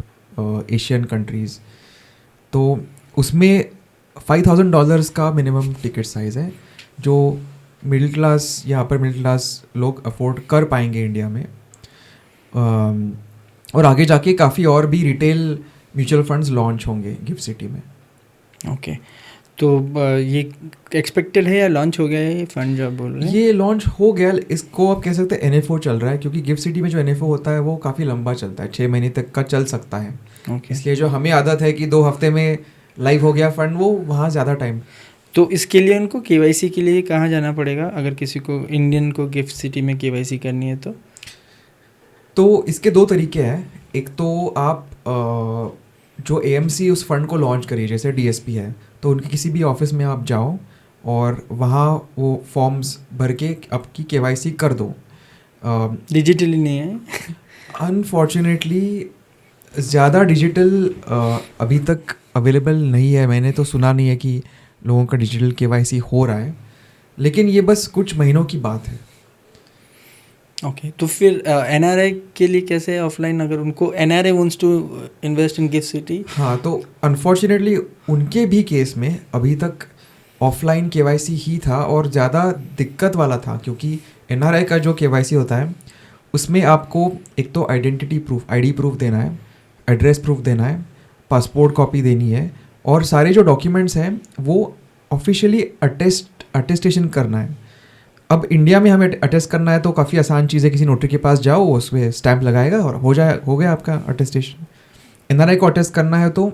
एशियन कंट्रीज़। तो उसमें $5,000 का मिनिमम टिकट साइज़ है जो मिडिल क्लास या अपर मिडिल क्लास लोग अफोर्ड कर पाएंगे इंडिया में। और आगे जाके काफ़ी और भी रिटेल म्यूचुअल फंड्स लॉन्च होंगे गिफ्ट सिटी में। ओके, तो ये एक्सपेक्टेड है या लॉन्च हो गया है ये फंड जो आप बोल रहे हैं? ये लॉन्च हो गया, इसको आप कह सकते हैं NFO चल रहा है, क्योंकि गिफ्ट सिटी में जो NFO होता है वो काफ़ी लंबा चलता है, 6 महीने तक का चल सकता है। ओके, इसलिए जो हमें आदत है कि 2 हफ्ते में लाइव हो गया फंड, वो वहाँ ज़्यादा टाइम। तो इसके लिए उनको KYC के लिए कहाँ जाना पड़ेगा अगर किसी को इंडियन को गिफ्ट सिटी में KYC करनी है तो इसके 2 तरीके हैं। एक तो आप जो AMC उस फंड को लॉन्च करिए, जैसे DSP है, तो उनके किसी भी ऑफिस में आप जाओ और वहाँ वो फॉर्म्स भर के आपकी KYC कर दो। डिजिटली नहीं है? अनफॉर्चुनेटली ज़्यादा डिजिटल अभी तक अवेलेबल नहीं है। मैंने तो सुना नहीं है कि लोगों का डिजिटल KYC हो रहा है, लेकिन ये बस कुछ महीनों की बात है। ओके, तो फिर NRI के लिए कैसे है ऑफलाइन, अगर उनको NRI wants to invest in gift city? हाँ, तो अनफॉर्चुनेटली उनके भी केस में अभी तक ऑफलाइन KYC ही था और ज़्यादा दिक्कत वाला था, क्योंकि NRI का जो KYC होता है उसमें आपको एक तो आइडेंटिटी प्रूफ, ID प्रूफ देना है, एड्रेस प्रूफ देना है, पासपोर्ट कॉपी देनी है, और सारे जो डॉक्यूमेंट्स हैं वो ऑफिशियली अटेस्टेशन करना है। अब इंडिया में हमें अटेस्ट करना है तो काफ़ी आसान चीज़ है, किसी नोटरी के पास जाओ, उसमें स्टैंप लगाएगा और हो गया आपका अटेस्टेशन। NRI को अटेस्ट करना है तो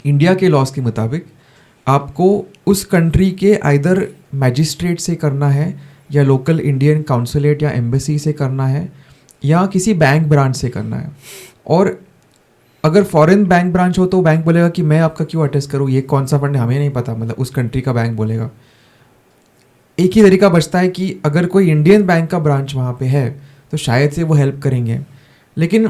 इंडिया के लॉज के मुताबिक आपको उस कंट्री के आइदर मैजिस्ट्रेट से करना है या लोकल इंडियन काउंसलेट या एम्बेसी से करना है या किसी बैंक ब्रांच से करना है। और अगर फॉरेन बैंक ब्रांच हो तो बैंक बोलेगा कि मैं आपका क्यों अटेस्ट करूँ, ये कौन सा फंड है हमें नहीं पता, मतलब उस कंट्री का बैंक बोलेगा। एक ही तरीका बचता है कि अगर कोई इंडियन बैंक का ब्रांच वहाँ पे है तो शायद से वो हेल्प करेंगे, लेकिन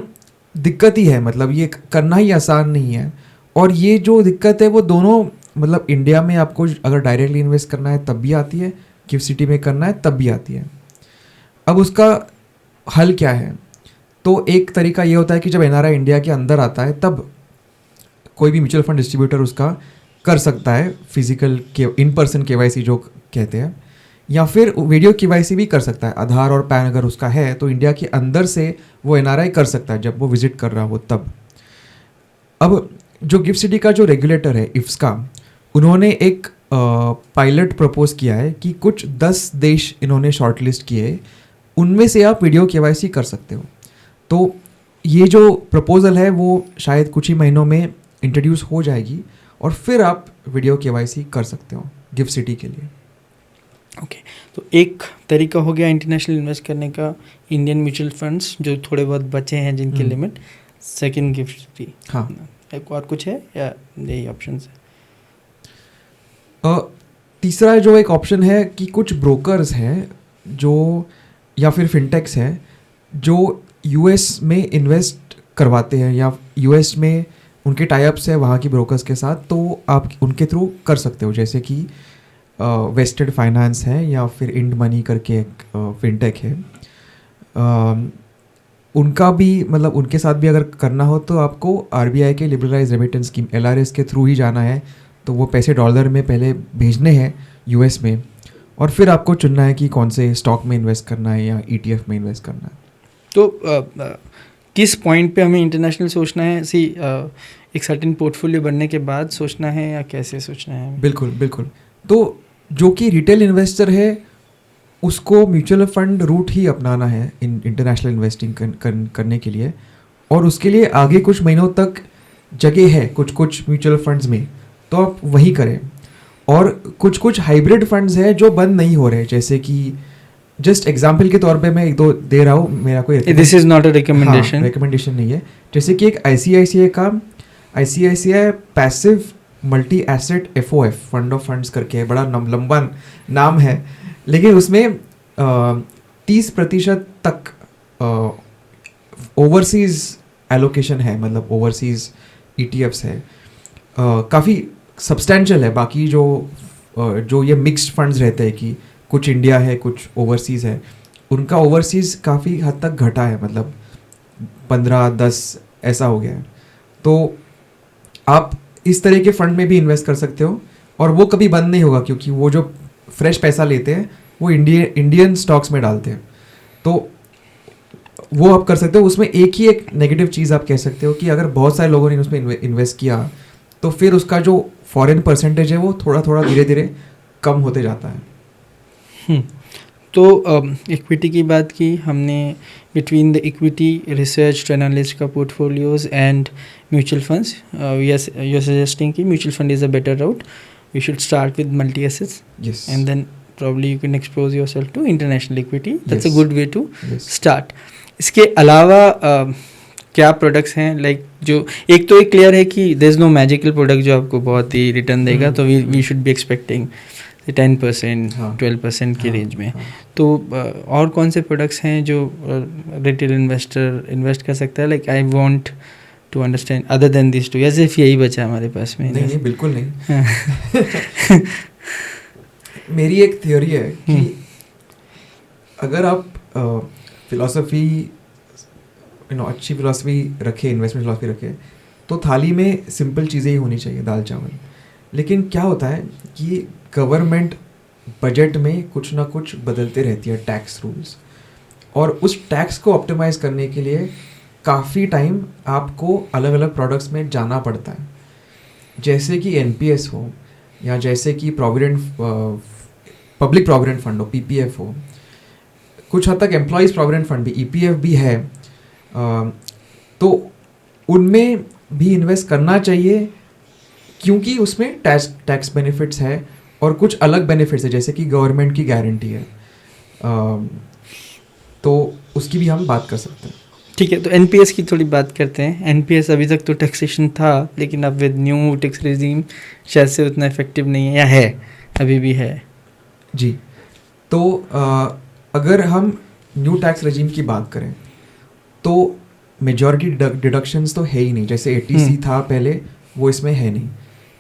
दिक्कत ही है, मतलब ये करना ही आसान नहीं है। और ये जो दिक्कत है वो दोनों, मतलब इंडिया में आपको अगर डायरेक्टली इन्वेस्ट करना है तब भी आती है, गिफ्ट सिटी में करना है तब भी आती है। अब उसका हल क्या है? तो एक तरीका ये होता है कि जब NRI इंडिया के अंदर आता है तब कोई भी म्यूचुअल फंड डिस्ट्रीब्यूटर उसका कर सकता है, फिजिकल इन पर्सन KYC जो कहते हैं, या फिर वीडियो KYC भी कर सकता है। आधार और पैन अगर उसका है तो इंडिया के अंदर से वो NRI कर सकता है जब वो विजिट कर रहा हो तब। अब जो गिफ्ट सिटी का जो रेगुलेटर है IFSCA, उन्होंने एक पायलट प्रपोज किया है कि कुछ 10 देश इन्होंने शॉर्टलिस्ट किए, उनमें से आप वीडियो KYC कर सकते हो। तो ये जो प्रपोज़ल है वो शायद कुछ ही महीनों में इंट्रोड्यूस हो जाएगी और फिर आप वीडियो KYC कर सकते हो गिफ्ट सिटी के लिए। ओके, तो एक तरीका हो गया इंटरनेशनल इन्वेस्ट करने का, इंडियन म्यूचुअल फंड्स जो थोड़े बहुत बचे हैं जिनकी लिमिट। सेकंड गिफ्ट सिटी, हाँ, एक और कुछ है या यही ऑप्शन है? तीसरा जो एक ऑप्शन है कि कुछ ब्रोकर्स हैं जो, या फिर फिनटेक्स हैं जो US में इन्वेस्ट करवाते हैं या US में उनके टाइप्स है वहाँ की ब्रोकर्स के साथ, तो आप उनके थ्रू कर सकते हो। जैसे कि वेस्टेड फाइनेंस है या फिर इंड मनी करके एक फिनटेक है, उनका भी, मतलब उनके साथ भी अगर करना हो तो आपको RBI के लिबरलाइज रेमिटेंस स्कीम LRS के थ्रू ही जाना है। तो वो पैसे डॉलर में पहले भेजने हैं US में और फिर आपको चुनना है कि कौन से स्टॉक में इन्वेस्ट करना है या ETF में इन्वेस्ट करना है। तो किस पॉइंट पे हमें इंटरनेशनल सोचना है? एक सर्टेन पोर्टफोलियो बनने के बाद सोचना है या कैसे सोचना है? बिल्कुल बिल्कुल। तो जो कि रिटेल इन्वेस्टर है उसको म्यूचुअल फंड रूट ही अपनाना है इंटरनेशनल इन्वेस्टिंग करने के लिए, और उसके लिए आगे कुछ महीनों तक जगह है कुछ म्यूचुअल फंड्स में, तो आप वही करें। और कुछ हाइब्रिड फंड्स हैं जो बंद नहीं हो रहे, जैसे कि जस्ट एग्जाम्पल के तौर पे मैं एक दो दे रहा हूँ, मेरा कोई this is not a recommendation नहीं है। जैसे कि एक ICICI का ICICI passive multi asset FOF, fund of funds करके है, बड़ा लंबा नाम है, लेकिन उसमें 30% तक ओवरसीज एलोकेशन है, मतलब ओवरसीज ETFs है, काफ़ी सब्सटैंशियल है। बाकी जो ये मिक्स्ड फंड्स रहते हैं कि कुछ इंडिया है कुछ ओवरसीज़ है, उनका ओवरसीज़ काफ़ी हद तक घटा है, मतलब 15-10 ऐसा हो गया है। तो आप इस तरह के फंड में भी इन्वेस्ट कर सकते हो, और वो कभी बंद नहीं होगा, क्योंकि वो जो फ्रेश पैसा लेते हैं वो इंडियन स्टॉक्स में डालते हैं, तो वो आप कर सकते हो। उसमें एक नेगेटिव चीज़ आप कह सकते हो कि अगर बहुत सारे लोगों ने उसमें इन्वेस्ट किया तो फिर उसका जो फॉरेन परसेंटेज है वो थोड़ा थोड़ा धीरे धीरे कम होते जाता है। तो इक्विटी की बात की हमने, between the equity research analyst का portfolios and mutual funds, you are suggesting कि mutual fund is a better route, we should start with multi assets and then probably you can expose yourself to international equity. That's a good way to start. इसके अलावा क्या products हैं, like जो एक तो एक clear है कि there is no magical product जो आपको बहुत ही रिटर्न देगा, तो वी शुड बी एक्सपेक्टिंग 10%, 12% की रेंज में। तो और कौन से प्रोडक्ट्स हैं जो रिटेल इन्वेस्टर इन्वेस्ट कर सकता है? Like I want to understand other than this too, as if यही बचा हमारे पास में। नहीं बिल्कुल नहीं। मेरी एक थ्योरी है कि अगर आप फिलॉसफी अच्छी फिलॉसफी रखे, इन्वेस्टमेंट फिलॉसफी रखे, तो थाली में सिंपल चीज़ें ही होनी चाहिए, दाल चावल। लेकिन क्या होता है कि गवर्नमेंट बजट में कुछ ना कुछ बदलते रहती है, टैक्स रूल्स, और उस टैक्स को ऑप्टिमाइज़ करने के लिए काफ़ी टाइम आपको अलग अलग प्रोडक्ट्स में जाना पड़ता है, जैसे कि NPS हो, या जैसे कि पब्लिक प्रोविडेंट फंड हो, PPF हो, कुछ हद तक एम्प्लॉयज़ प्रोविडेंट फंड भी, EPF भी है, तो उनमें भी इन्वेस्ट करना चाहिए, क्योंकि उसमें टैक्स बेनिफिट्स है और कुछ अलग बेनिफिट्स है, जैसे कि गवर्नमेंट की गारंटी है, तो उसकी भी हम बात कर सकते हैं। ठीक है, तो NPS की थोड़ी बात करते हैं। NPS अभी तक तो टैक्सेशन था, लेकिन अब विद न्यू टैक्स रेजिम शायद से उतना इफेक्टिव नहीं है, या है अभी भी है? जी, तो अगर हम न्यू टैक्स रेजिम की बात करें तो मेजॉरिटी डिडक्शंस तो है ही नहीं, जैसे ATC था पहले, वो इसमें है नहीं,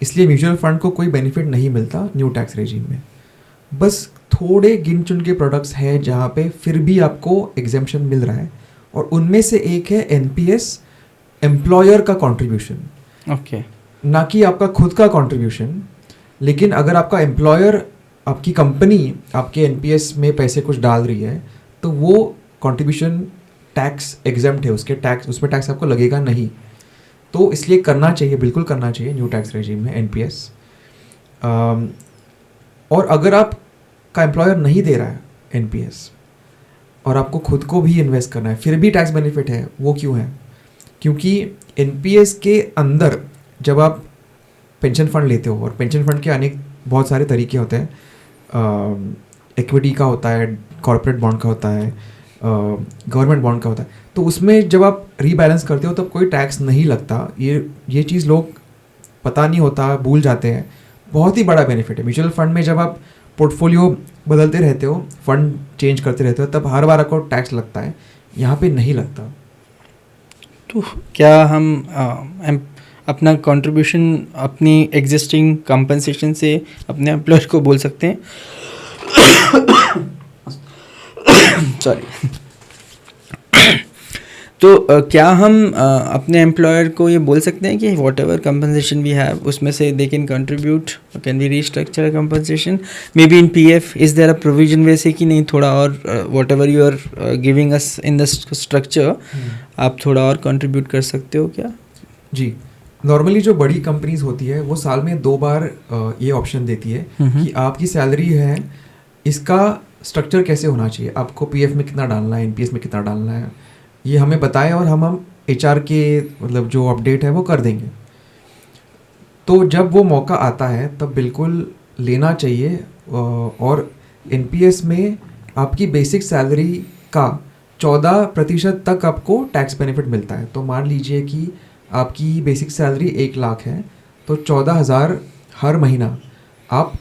इसलिए म्यूचुअल फंड को कोई बेनिफिट नहीं मिलता न्यू टैक्स रेजिम में। बस थोड़े गिन चुन के प्रोडक्ट्स हैं जहाँ पे फिर भी आपको एग्जेम्पशन मिल रहा है, और उनमें से एक है NPS, एम्प्लॉयर का कंट्रीब्यूशन, ओके, ना कि आपका खुद का कंट्रीब्यूशन। लेकिन अगर आपका एम्प्लॉयर, आपकी कंपनी आपके NPS में पैसे कुछ डाल रही है, तो वो कंट्रीब्यूशन टैक्स एग्जेम्प्ट है, उसमें टैक्स आपको लगेगा नहीं, तो इसलिए करना चाहिए, बिल्कुल करना चाहिए न्यू टैक्स रेजिम में NPS। और अगर आपका एम्प्लॉयर नहीं दे रहा है NPS और आपको खुद को भी इन्वेस्ट करना है, फिर भी टैक्स बेनिफिट है, वो क्यों है? क्योंकि NPS के अंदर जब आप पेंशन फंड लेते हो, और पेंशन फंड के बहुत सारे तरीके होते हैं, इक्विटी का होता है, कॉर्पोरेट बॉन्ड का होता है, गवर्नमेंट बॉन्ड का होता है, तो उसमें जब आप रीबैलेंस करते हो तब कोई टैक्स नहीं लगता। ये चीज़ लोग पता नहीं होता, भूल जाते हैं, बहुत ही बड़ा बेनिफिट है। म्यूचुअल फंड में जब आप पोर्टफोलियो बदलते रहते हो, फंड चेंज करते रहते हो, तब हर बार आपको टैक्स लगता है, यहाँ पे नहीं लगता। तो क्या हम अपना कंट्रीब्यूशन अपनी एग्जिस्टिंग कंपनसेशन से अपने एम्प्लॉयर को बोल सकते हैं? सॉरी। तो क्या हम अपने एम्प्लॉयर को ये बोल सकते हैं कि whatever compensation we have, उसमें से they can contribute, can we restructure compensation maybe in PF? Is there a provision वैसे कि नहीं, थोड़ा और whatever you are giving us in the structure, आप थोड़ा और कंट्रीब्यूट कर सकते हो क्या? जी, नॉर्मली जो बड़ी कंपनीज होती है वो साल में 2 बार ये ऑप्शन देती है कि आपकी सैलरी है, इसका स्ट्रक्चर कैसे होना चाहिए, आपको PF में कितना डालना है, NPS में कितना डालना है, ये हमें बताएं, और हम HR के मतलब जो अपडेट है वो कर देंगे। तो जब वो मौका आता है तब बिल्कुल लेना चाहिए, और NPS में आपकी बेसिक सैलरी का 14% तक आपको टैक्स बेनिफिट मिलता है। तो मान लीजिए कि आपकी बेसिक सैलरी 1 लाख है, तो 14,000 हर महीना आप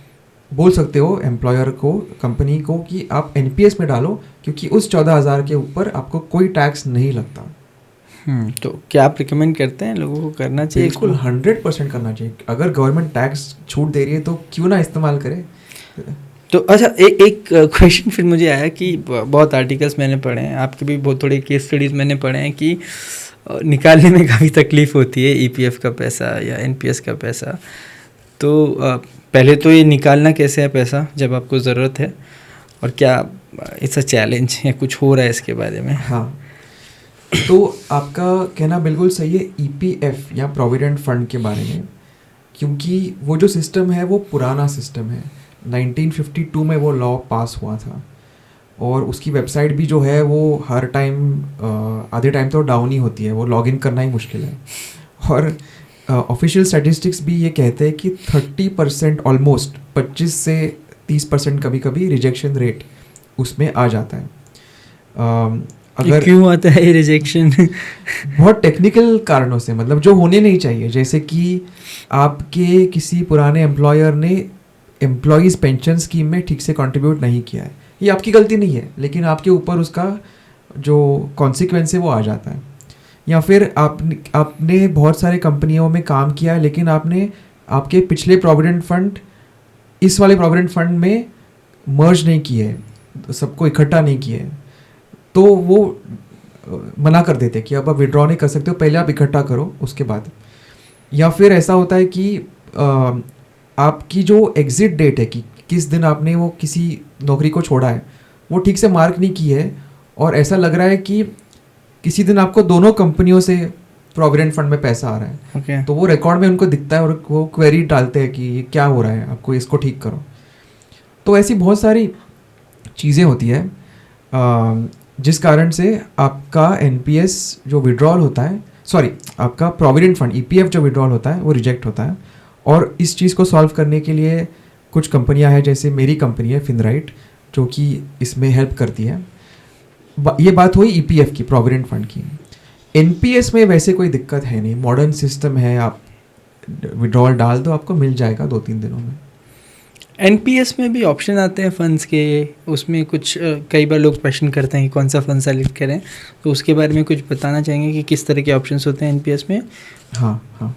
बोल सकते हो एम्प्लॉयर को, कंपनी को, कि आप एनपीएस में डालो, क्योंकि उस 14,000 के ऊपर आपको कोई टैक्स नहीं लगता। तो क्या आप रिकमेंड करते हैं लोगों को करना चाहिए? बिल्कुल 100% करना चाहिए। अगर गवर्नमेंट टैक्स छूट दे रही है तो क्यों ना इस्तेमाल करे। तो अच्छा, एक क्वेश्चन फिर मुझे आया कि बहुत आर्टिकल्स मैंने पढ़े हैं, आपके भी बहुत थोड़े केस स्टडीज़ मैंने पढ़े हैं कि निकालने में काफ़ी तकलीफ़ होती है ईपीएफ का पैसा या एनपीएस का पैसा। तो पहले तो ये निकालना कैसे है पैसा जब आपको ज़रूरत है, और क्या इट्स अ चैलेंज या कुछ हो रहा है इसके बारे में? हाँ, तो आपका कहना बिल्कुल सही है ईपीएफ या प्रोविडेंट फंड के बारे में, क्योंकि वो जो सिस्टम है वो पुराना सिस्टम है। 1952 में वो लॉ पास हुआ था, और उसकी वेबसाइट भी जो है वो हर टाइम आधे टाइम तो डाउन ही होती है, वो लॉगिन करना ही मुश्किल है। और ऑफिशियल स्टैटिस्टिक्स भी ये कहते हैं कि 30% ऑलमोस्ट 25 से 30% कभी कभी रिजेक्शन रेट उसमें आ जाता है। अगर क्यों आता है रिजेक्शन? बहुत टेक्निकल कारणों से, मतलब जो होने नहीं चाहिए, जैसे कि आपके किसी पुराने एम्प्लॉयर ने एम्प्लॉयज़ पेंशन स्कीम में ठीक से कंट्रीब्यूट नहीं किया है, ये आपकी गलती नहीं है, लेकिन आपके ऊपर उसका जो कॉन्सिक्वेंस है वो आ जाता है। या फिर आपने बहुत सारे कंपनियों में काम किया है, लेकिन आपने आपके पिछले प्रोविडेंट फंड इस वाले प्रोविडेंट फंड में मर्ज नहीं किए, सबको इकट्ठा नहीं किए, तो वो मना कर देते कि अब आप विड्रॉ नहीं कर सकते हो, पहले आप इकट्ठा करो उसके बाद। या फिर ऐसा होता है कि आपकी जो एग्ज़िट डेट है कि किस दिन आपने वो किसी नौकरी को छोड़ा है, वो ठीक से मार्क नहीं की है, और ऐसा लग रहा है कि किसी दिन आपको दोनों कंपनियों से प्रोविडेंट फंड में पैसा आ रहा है। Okay. तो वो रिकॉर्ड में उनको दिखता है और वो क्वेरी डालते हैं कि ये क्या हो रहा है, आपको इसको ठीक करो। तो ऐसी बहुत सारी चीज़ें होती है जिस कारण से आपका एनपीएस जो विड्रॉल होता है, आपका प्रोविडेंट फंड ईपीएफ जो विड्रॉल होता है वो रिजेक्ट होता है। और इस चीज़ को सॉल्व करने के लिए कुछ कंपनियां हैं, जैसे मेरी कंपनी है फिनराइट, जो कि इसमें हेल्प करती है। ये बात हुई ईपीएफ की, प्रोविडेंट फंड की। एनपीएस में वैसे कोई दिक्कत है नहीं, मॉडर्न सिस्टम है, आप विड्रॉल डाल दो, आपको मिल जाएगा 2-3 दिनों में। एनपीएस में भी ऑप्शन आते हैं फंड्स के, उसमें कुछ कई बार लोग प्रश्न करते हैं कि कौन सा फंड सेलेक्ट करें, तो उसके बारे में कुछ बताना चाहेंगे कि किस तरह के ऑप्शंस होते हैं एनपीएस में? हाँ,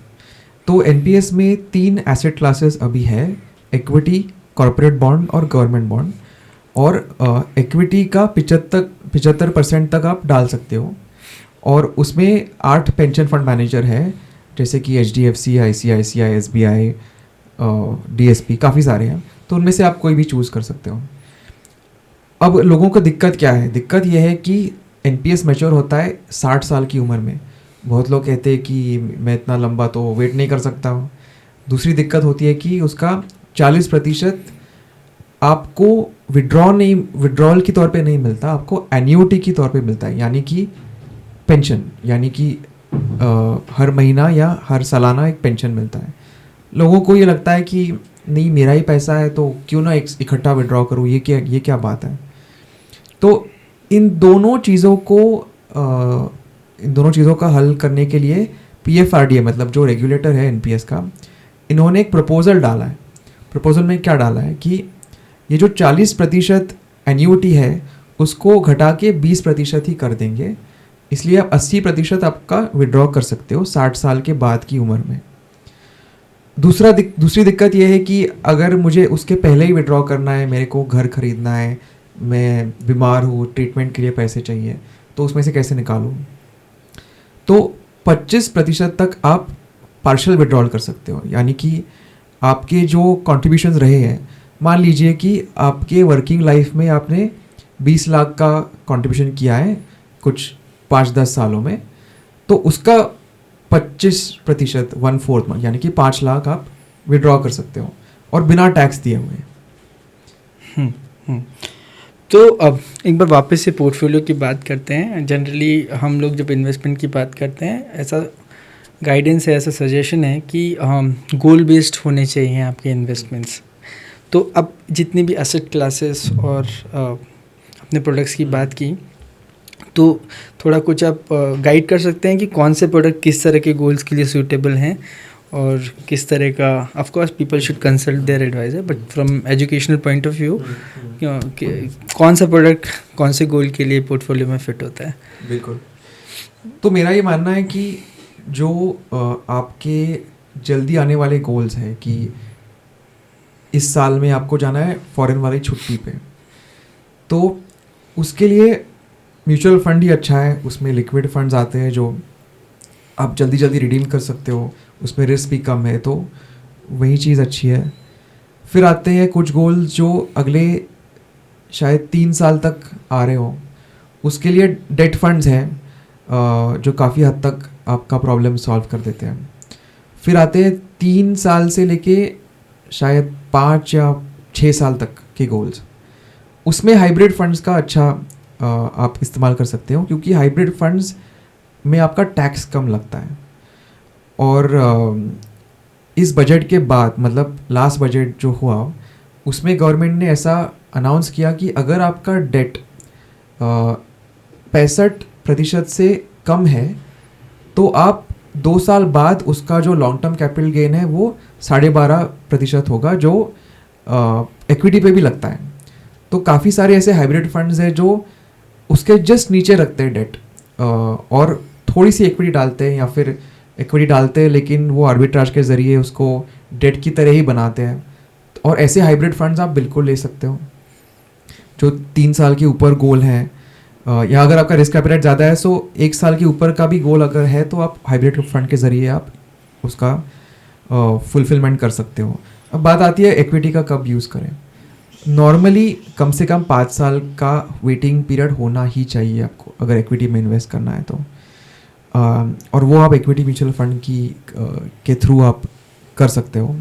तो एनपीएस में 3 एसेट क्लासेस अभी है, इक्विटी, कॉर्पोरेट बॉन्ड और गवर्नमेंट बॉन्ड। और इक्विटी का 75% तक आप डाल सकते हो, और उसमें 8 पेंशन फंड मैनेजर है, जैसे कि एचडीएफसी, आईसीआईसीआई, एसबीआई, डीएसपी, काफ़ी सारे हैं, तो उनमें से आप कोई भी चूज़ कर सकते हो। अब लोगों को दिक्कत क्या है? दिक्कत यह है कि एनपीएस मैच्योर होता है 60 साल की उम्र में। बहुत लोग कहते हैं कि मैं इतना लंबा तो वेट नहीं कर सकता हूँ। दूसरी दिक्कत होती है कि उसका 40% आपको विड्रॉल के तौर पे नहीं मिलता, आपको एन्यूटी के तौर पे मिलता है, यानी कि पेंशन, यानी कि हर महीना या हर सालाना एक पेंशन मिलता है। लोगों को ये लगता है कि नहीं, मेरा ही पैसा है तो क्यों ना इकट्ठा विड्रॉ करूँ, ये क्या बात है। तो इन दोनों चीज़ों का हल करने के लिए पीएफआरडीए, मतलब जो रेगुलेटर है एनपीएस का, इन्होंने एक प्रपोजल डाला है। प्रपोजल में क्या डाला है कि ये जो 40% एन्यूटी है उसको घटा के 20% ही कर देंगे, इसलिए आप 80% आपका विड्रॉ कर सकते हो 60 साल के बाद की उम्र में। दूसरी दिक्कत यह है कि अगर मुझे उसके पहले ही विड्रॉ करना है, मेरे को घर खरीदना है, मैं बीमार हूँ, ट्रीटमेंट के लिए पैसे चाहिए, तो उसमें से कैसे निकालूँ? तो 25% तक आप पार्शियल विड्रॉल कर सकते हो, यानी कि आपके जो कॉन्ट्रीब्यूशंस रहे हैं, मान लीजिए कि आपके वर्किंग लाइफ में आपने 20 लाख का कंट्रीब्यूशन किया है कुछ 5-10 सालों में, तो उसका 25%, 1/4 यानी कि 5 लाख आप विड्रॉ कर सकते हो, और बिना टैक्स दिए हुए। तो अब एक बार वापस से पोर्टफोलियो की बात करते हैं। जनरली हम लोग जब इन्वेस्टमेंट की बात करते हैं, ऐसा गाइडेंस है, ऐसा सजेशन है कि गोल बेस्ड होने चाहिए आपके इन्वेस्टमेंट्स। तो अब जितनी भी एसेट क्लासेस और अपने प्रोडक्ट्स की बात की, तो थोड़ा कुछ आप गाइड कर सकते हैं कि कौन से प्रोडक्ट किस तरह के गोल्स के लिए सूटेबल हैं, और किस तरह का, of course people should consult their advisor, but from educational point of view कौन सा प्रोडक्ट कौन से गोल के लिए पोर्टफोलियो में फिट होता है? बिल्कुल। तो मेरा ये मानना है कि जो आपके जल्दी आने वाले गोल्स हैं कि इस साल में आपको जाना है फॉरेन वाली छुट्टी पे, तो उसके लिए म्यूचुअल फंड ही अच्छा है। उसमें लिक्विड फंड्स आते हैं जो आप जल्दी जल्दी रिडीम कर सकते हो, उसमें रिस्क भी कम है, तो वही चीज़ अच्छी है। फिर आते हैं कुछ गोल्स जो अगले शायद 3 साल तक आ रहे हो, उसके लिए डेट फंड्स हैं जो काफ़ी हद तक आपका प्रॉब्लम सॉल्व कर देते हैं। फिर आते हैं 3 साल से लेके शायद 5 या 6 साल तक के गोल्स। उसमें हाइब्रिड फंड्स का अच्छा आप इस्तेमाल कर सकते हो, क्योंकि हाइब्रिड फंड्स में आपका टैक्स कम लगता है। और इस बजट के बाद, मतलब लास्ट बजट जो हुआ, उसमें गवर्नमेंट ने ऐसा अनाउंस किया कि अगर आपका डेट 65% से कम है तो आप 2 साल बाद उसका जो लॉन्ग टर्म कैपिटल गेन है वो 12.5% होगा, जो इक्विटी पे भी लगता है। तो काफ़ी सारे ऐसे हाइब्रिड फंड्स हैं जो उसके जस्ट नीचे रखते हैं डेट और थोड़ी सी इक्विटी डालते हैं, या फिर इक्विटी डालते हैं लेकिन वो आर्बिट्राज के ज़रिए उसको डेट की तरह ही बनाते हैं। और ऐसे हाइब्रिड फंड्स आप बिल्कुल ले सकते हो जो 3 साल के ऊपर गोल हैं, या अगर आपका रिस्क एपेटाइट ज़्यादा है सो 1 साल के ऊपर का भी गोल अगर है तो आप हाइब्रिड फंड के ज़रिए आप उसका फुलफिलमेंट कर सकते हो। अब बात आती है इक्विटी का कब यूज़ करें। नॉर्मली कम से कम 5 साल का वेटिंग पीरियड होना ही चाहिए आपको अगर इक्विटी में इन्वेस्ट करना है तो, और वो आप इक्विटी म्यूचुअल फंड के थ्रू आप कर सकते हो।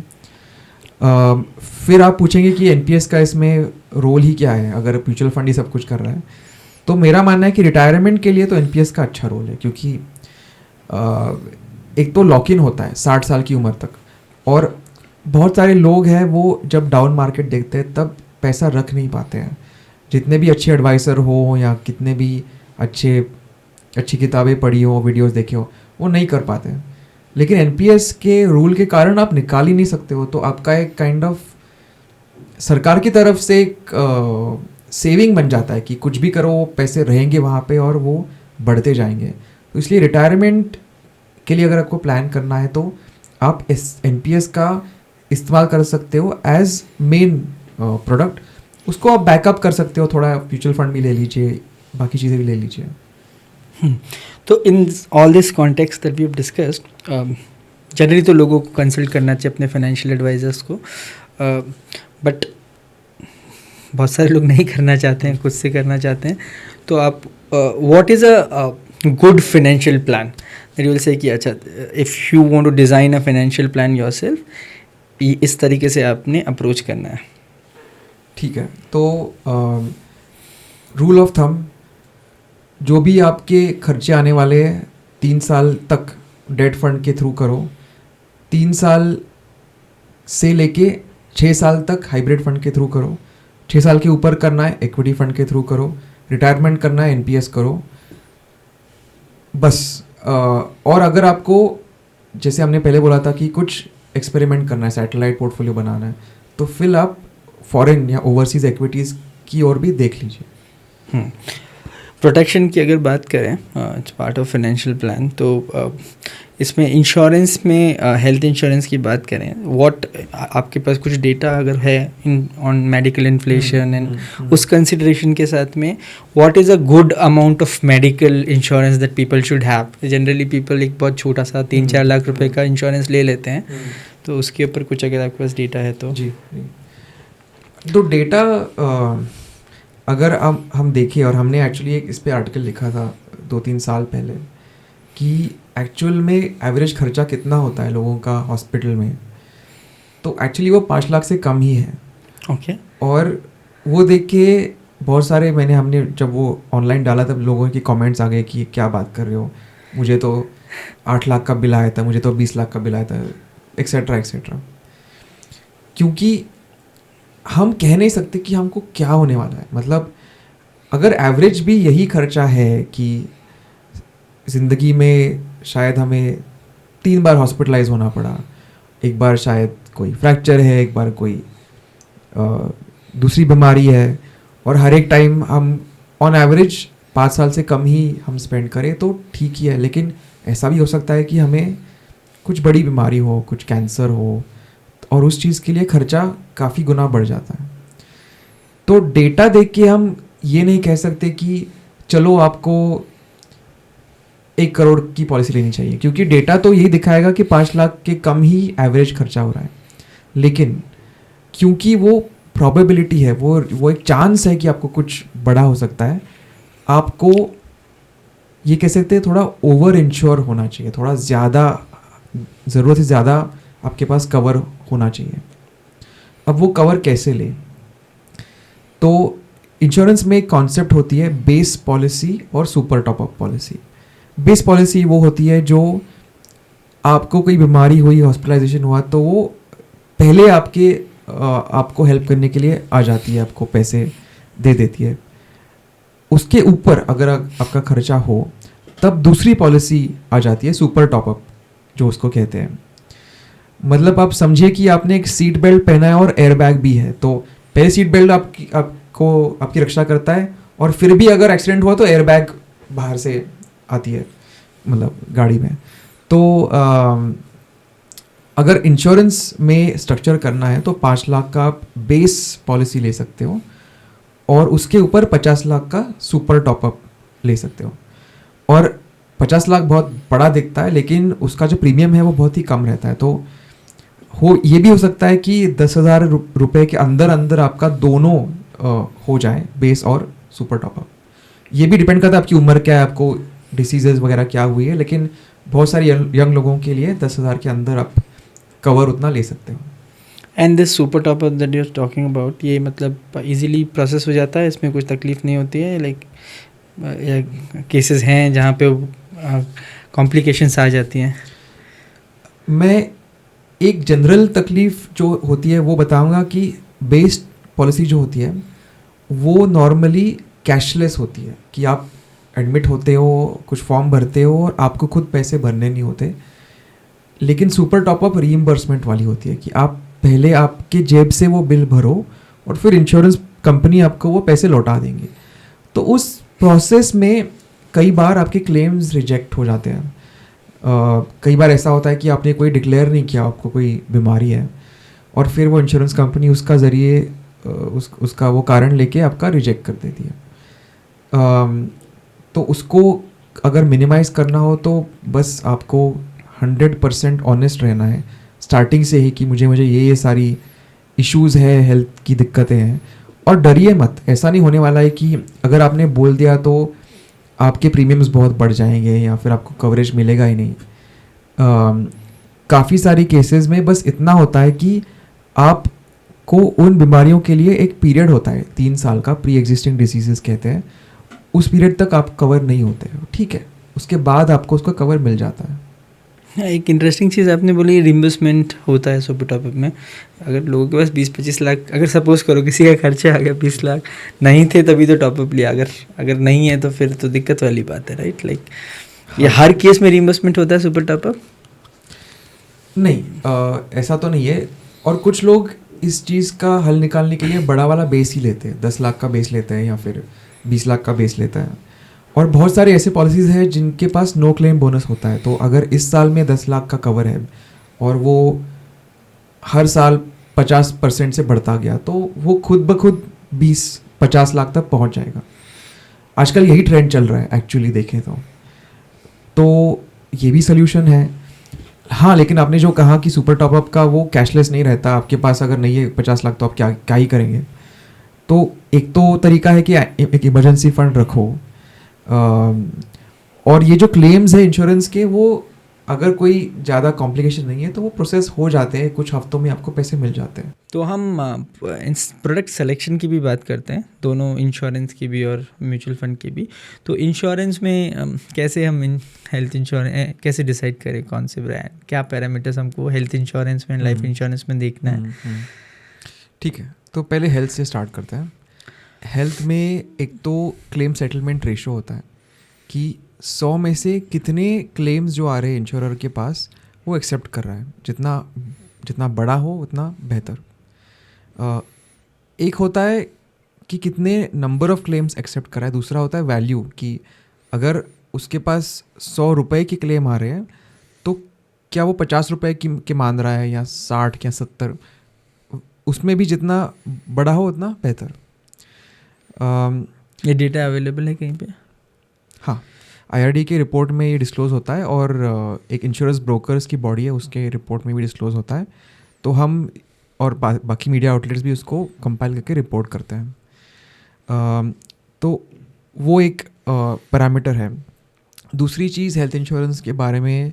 फिर आप पूछेंगे कि एनपीएस का इसमें रोल ही क्या है अगर म्यूचुअल फंड ही सब कुछ कर रहा है। तो मेरा मानना है कि रिटायरमेंट के लिए तो एनपीएस का अच्छा रोल है, क्योंकि एक तो लॉक इन होता है 60 साल की उम्र तक, और बहुत सारे लोग हैं वो जब डाउन मार्केट देखते हैं तब पैसा रख नहीं पाते हैं। जितने भी अच्छे एडवाइज़र हो या कितने भी अच्छी किताबें पढ़ी हो, वीडियोस देखे हो, वो नहीं कर पाते हैं। लेकिन एनपीएस के रूल के कारण आप निकाल ही नहीं सकते हो, तो आपका एक काइंड ऑफ सरकार की तरफ से एक सेविंग बन जाता है कि कुछ भी करो पैसे रहेंगे वहाँ पे और वो बढ़ते जाएंगे। तो इसलिए रिटायरमेंट के लिए अगर आपको प्लान करना है तो आप इस एनपीएस का इस्तेमाल कर सकते हो एज मेन प्रोडक्ट। उसको आप बैकअप कर सकते हो, थोड़ा म्यूचुअल फंड भी ले लीजिए, बाकी चीज़ें भी ले लीजिए। तो in all this context that we have discussed, generally तो लोगों को कंसल्ट करना चाहिए अपने फाइनेंशियल एडवाइजर्स को, बट बहुत सारे लोग नहीं करना चाहते हैं, खुद से करना चाहते हैं। तो आप what is a good financial plan that you will say कि अच्छा, if you want to design a financial plan yourself, इस तरीके से आपने अप्रोच करना है। ठीक है, तो रूल ऑफ थंब, जो भी आपके खर्चे आने वाले हैं 3 साल तक डेट फंड के थ्रू करो, 3 साल से लेके 6 साल तक हाइब्रिड फंड के थ्रू करो, 6 साल के ऊपर करना है इक्विटी फंड के थ्रू करो, रिटायरमेंट करना है एनपीएस करो, बस। और अगर आपको, जैसे हमने पहले बोला था कि कुछ एक्सपेरिमेंट करना है, सैटेलाइट पोर्टफोलियो बनाना है, तो फिर आप फॉरेन या ओवरसीज एक्विटीज़ की ओर भी देख लीजिए। प्रोटेक्शन की अगर बात करें, it's part of financial plan, तो इसमें इंश्योरेंस में हेल्थ इंश्योरेंस की बात करें, व्हाट आपके पास कुछ डेटा अगर है in on medical inflation and उस कंसिडरेशन के साथ में, what is a good amount of medical insurance that people should have? Generally people एक बहुत छोटा सा 3-4 लाख रुपए का इंश्योरेंस ले लेते हैं, तो उसके ऊपर कुछ अगर आपके पास डेटा है तो। जी, तो डेटा अगर हम देखें, और हमने एक्चुअली एक इस पे आर्टिकल लिखा था 2-3 साल पहले कि एक्चुअल में एवरेज खर्चा कितना होता है लोगों का हॉस्पिटल में, तो एक्चुअली वो 5 लाख से कम ही है। ओके। और वो देख के बहुत सारे हमने जब वो ऑनलाइन डाला तब लोगों के कमेंट्स आ गए कि क्या बात कर रहे हो, मुझे तो 8 लाख का बिल आया था, मुझे तो 20 लाख का बिल आया था, एक्सेट्रा एक्सेट्रा। क्योंकि हम कह नहीं सकते कि हमको क्या होने वाला है। मतलब अगर एवरेज भी यही खर्चा है कि ज़िंदगी में शायद हमें 3 बार हॉस्पिटलाइज होना पड़ा, एक बार शायद कोई फ्रैक्चर है, एक बार कोई दूसरी बीमारी है, और हर एक टाइम हम ऑन एवरेज 5 साल से कम ही हम स्पेंड करें तो ठीक ही है। लेकिन ऐसा भी हो सकता है कि हमें कुछ बड़ी बीमारी हो, कुछ कैंसर हो, और उस चीज़ के लिए खर्चा काफ़ी गुना बढ़ जाता है। तो डेटा देख के हम ये नहीं कह सकते कि चलो आपको 1 करोड़ की पॉलिसी लेनी चाहिए, क्योंकि डेटा तो यही दिखाएगा कि 5 लाख के कम ही एवरेज खर्चा हो रहा है। लेकिन क्योंकि वो प्रोबेबिलिटी है, वो एक चांस है कि आपको कुछ बड़ा हो सकता है, आपको ये कह सकते हैं थोड़ा ओवर इंश्योर होना चाहिए, थोड़ा ज़्यादा, ज़रूरत से ज़्यादा आपके पास कवर होना चाहिए। अब वो कवर कैसे ले? तो इंश्योरेंस में एक कॉन्सेप्ट होती है बेस पॉलिसी और super top up policy. Base policy वो होती है जो आपको कोई बीमारी हुई, हॉस्पिटलाइजेशन हुआ, तो वो पहले आपको हेल्प करने के लिए आ जाती है, आपको पैसे दे देती है। उसके ऊपर अगर आपका खर्चा हो तब दूसरी पॉलिसी आ जाती है, सुपर टॉपअप जो उसको कहते हैं। मतलब आप समझिए कि आपने एक सीट बेल्ट पहना है और एयरबैग भी है, तो पहले सीट बेल्ट आपकी रक्षा करता है, और फिर भी अगर एक्सीडेंट हुआ तो एयरबैग बाहर से आती है, मतलब गाड़ी में। तो अगर इंश्योरेंस में स्ट्रक्चर करना है तो 5 लाख का आप बेस पॉलिसी ले सकते हो, और उसके ऊपर 50 लाख का सुपर टॉपअप ले सकते हो। और 50 लाख बहुत बड़ा दिखता है, लेकिन उसका जो प्रीमियम है वो बहुत ही कम रहता है। तो ये भी हो सकता है कि 10,000 रुपये के अंदर अंदर आपका दोनों हो जाए, बेस और सुपर टॉपअप। ये भी डिपेंड करता है आपकी उम्र क्या है, आपको डिसीजेज वगैरह क्या हुई है, लेकिन बहुत सारे यंग लोगों के लिए 10,000 के अंदर आप कवर उतना ले सकते हो। And this super top up that you are talking about, ये मतलब इजीली प्रोसेस हो जाता है, इसमें कुछ तकलीफ नहीं होती है? लाइक केसेस हैं जहाँ पे कॉम्प्लिकेशंस आ जाती हैं? मैं एक जनरल तकलीफ जो होती है वो बताऊंगा कि बेस्ड पॉलिसी जो होती है वो नॉर्मली कैशलेस होती है, कि आप एडमिट होते हो, कुछ फॉर्म भरते हो और आपको खुद पैसे भरने नहीं होते। लेकिन सुपर टॉपअप रीइंबर्समेंट वाली होती है कि आप पहले आपके जेब से वो बिल भरो और फिर इंश्योरेंस कंपनी आपको वो पैसे लौटा देंगे। तो उस प्रोसेस में कई बार आपके क्लेम्स रिजेक्ट हो जाते हैं। कई बार ऐसा होता है कि आपने कोई डिक्लेयर नहीं किया, आपको कोई बीमारी है, और फिर वो इंश्योरेंस कंपनी उसका ज़रिए उसका वो कारण लेके आपका रिजेक्ट कर देती है। तो उसको अगर मिनिमाइज़ करना हो तो बस आपको 100% ऑनेस्ट रहना है स्टार्टिंग से ही कि मुझे ये सारी इश्यूज़ है, हेल्थ की दिक्कतें हैं। और डरिए मत, ऐसा नहीं होने वाला है कि अगर आपने बोल दिया तो आपके प्रीमियम्स बहुत बढ़ जाएंगे या फिर आपको कवरेज मिलेगा ही नहीं। काफ़ी सारी केसेस में बस इतना होता है कि आपको उन बीमारियों के लिए एक पीरियड होता है 3 साल का, प्री एग्जिस्टिंग डिसीजेस कहते हैं, उस पीरियड तक आप कवर नहीं होते, ठीक है, उसके बाद आपको उसका कवर मिल जाता है। एक इंटरेस्टिंग चीज़ आपने बोली, रिम्बर्समेंट होता है सुपर टॉपअप में। अगर लोगों के पास 20-25 लाख, अगर सपोज करो किसी का खर्चा आ गया 20 लाख, नहीं थे तभी तो टॉपअप लिया, अगर नहीं है तो फिर तो दिक्कत वाली बात है, राइट? लाइक ये हर केस में रिम्बर्समेंट होता है सुपर टॉपअप? नहीं, ऐसा तो नहीं है। और कुछ लोग इस चीज़ का हल निकालने के लिए बड़ा वाला बेस ही लेते हैं, 10 लाख का बेस लेते हैं या फिर 20 लाख का बेस लेता है। और बहुत सारे ऐसे पॉलिसीज़ हैं जिनके पास नो क्लेम बोनस होता है। तो अगर इस साल में 10 लाख का कवर है और वो हर साल 50% से बढ़ता गया तो वो खुद ब खुद 20-50 लाख तक पहुंच जाएगा। आजकल यही ट्रेंड चल रहा है एक्चुअली देखें तो ये भी सोल्यूशन है। हाँ, लेकिन आपने जो कहा कि सुपर टॉपअप का वो कैशलेस नहीं रहता, आपके पास अगर नहीं है 50 लाख तो आप क्या ही करेंगे। तो एक तो तरीका है कि एक इमरजेंसी फंड रखो। और ये जो क्लेम्स है इंश्योरेंस के, वो अगर कोई ज़्यादा कॉम्प्लिकेशन नहीं है तो वो प्रोसेस हो जाते हैं, कुछ हफ्तों में आपको पैसे मिल जाते हैं। तो हम प्रोडक्ट सिलेक्शन की भी बात करते हैं, दोनों इंश्योरेंस की भी और म्यूचुअल फंड की भी। तो इंश्योरेंस में कैसे हम हेल्थ इंश्योरेंस कैसे डिसाइड करें, कौन से ब्रांड, क्या पैरामीटर्स हमको हेल्थ इंश्योरेंस में, लाइफ इंश्योरेंस में देखना है? ठीक है, तो पहले हेल्थ से स्टार्ट करते हैं। हेल्थ में एक तो क्लेम सेटलमेंट रेशो होता है कि 100 में से कितने क्लेम्स जो आ रहे हैं इंश्योरर के पास वो एक्सेप्ट कर रहा है। जितना जितना बड़ा हो उतना बेहतर। एक होता है कि कितने नंबर ऑफ क्लेम्स एक्सेप्ट करा है, दूसरा होता है वैल्यू, कि अगर उसके पास 100 रुपये के क्लेम आ रहे हैं तो क्या वो 50 रुपये के मान रहा है या 60 या 70, उसमें भी जितना बड़ा हो उतना बेहतर। ये डेटा अवेलेबल है कहीं पे? हाँ, IRD के रिपोर्ट में ये डिस्क्लोज़ होता है, और एक इंश्योरेंस ब्रोकर्स की बॉडी है उसके रिपोर्ट में भी डिस्क्लोज़ होता है। तो हम और बाकी मीडिया आउटलेट्स भी उसको कंपाइल करके रिपोर्ट करते हैं। तो वो एक पैरामीटर है। दूसरी चीज़ हेल्थ इंश्योरेंस के बारे में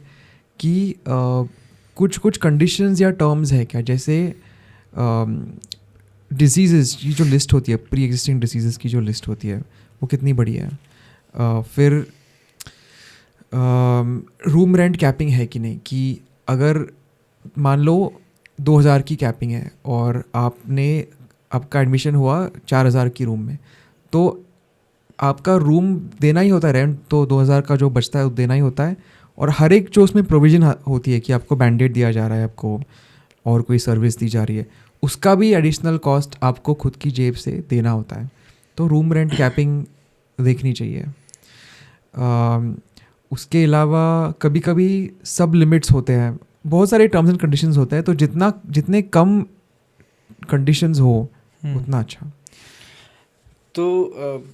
कि कुछ कुछ कंडीशंस या टर्म्स है क्या, जैसे डिजीज़ की जो लिस्ट होती है, प्री एग्जिस्टिंग डिजीज़ की जो लिस्ट होती है वो कितनी बड़ी है। फिर रूम रेंट कैपिंग है कि नहीं, कि अगर मान लो 2000 की कैपिंग है और आपका एडमिशन हुआ 4000 की रूम में, तो आपका रूम देना ही होता है, रेंट तो 2000 का जो बचता है वो देना ही होता है। और हर एक जो उसमें प्रोविज़न होती है कि आपको बैंडेड दिया जा रहा है, आपको और कोई सर्विस दी जा रही है, उसका भी एडिशनल कॉस्ट आपको खुद की जेब से देना होता है। तो रूम रेंट कैपिंग देखनी चाहिए। उसके अलावा कभी कभी सब लिमिट्स होते हैं, बहुत सारे टर्म्स एंड कंडीशंस होते हैं, तो जितने कम कंडीशंस हो उतना अच्छा। तो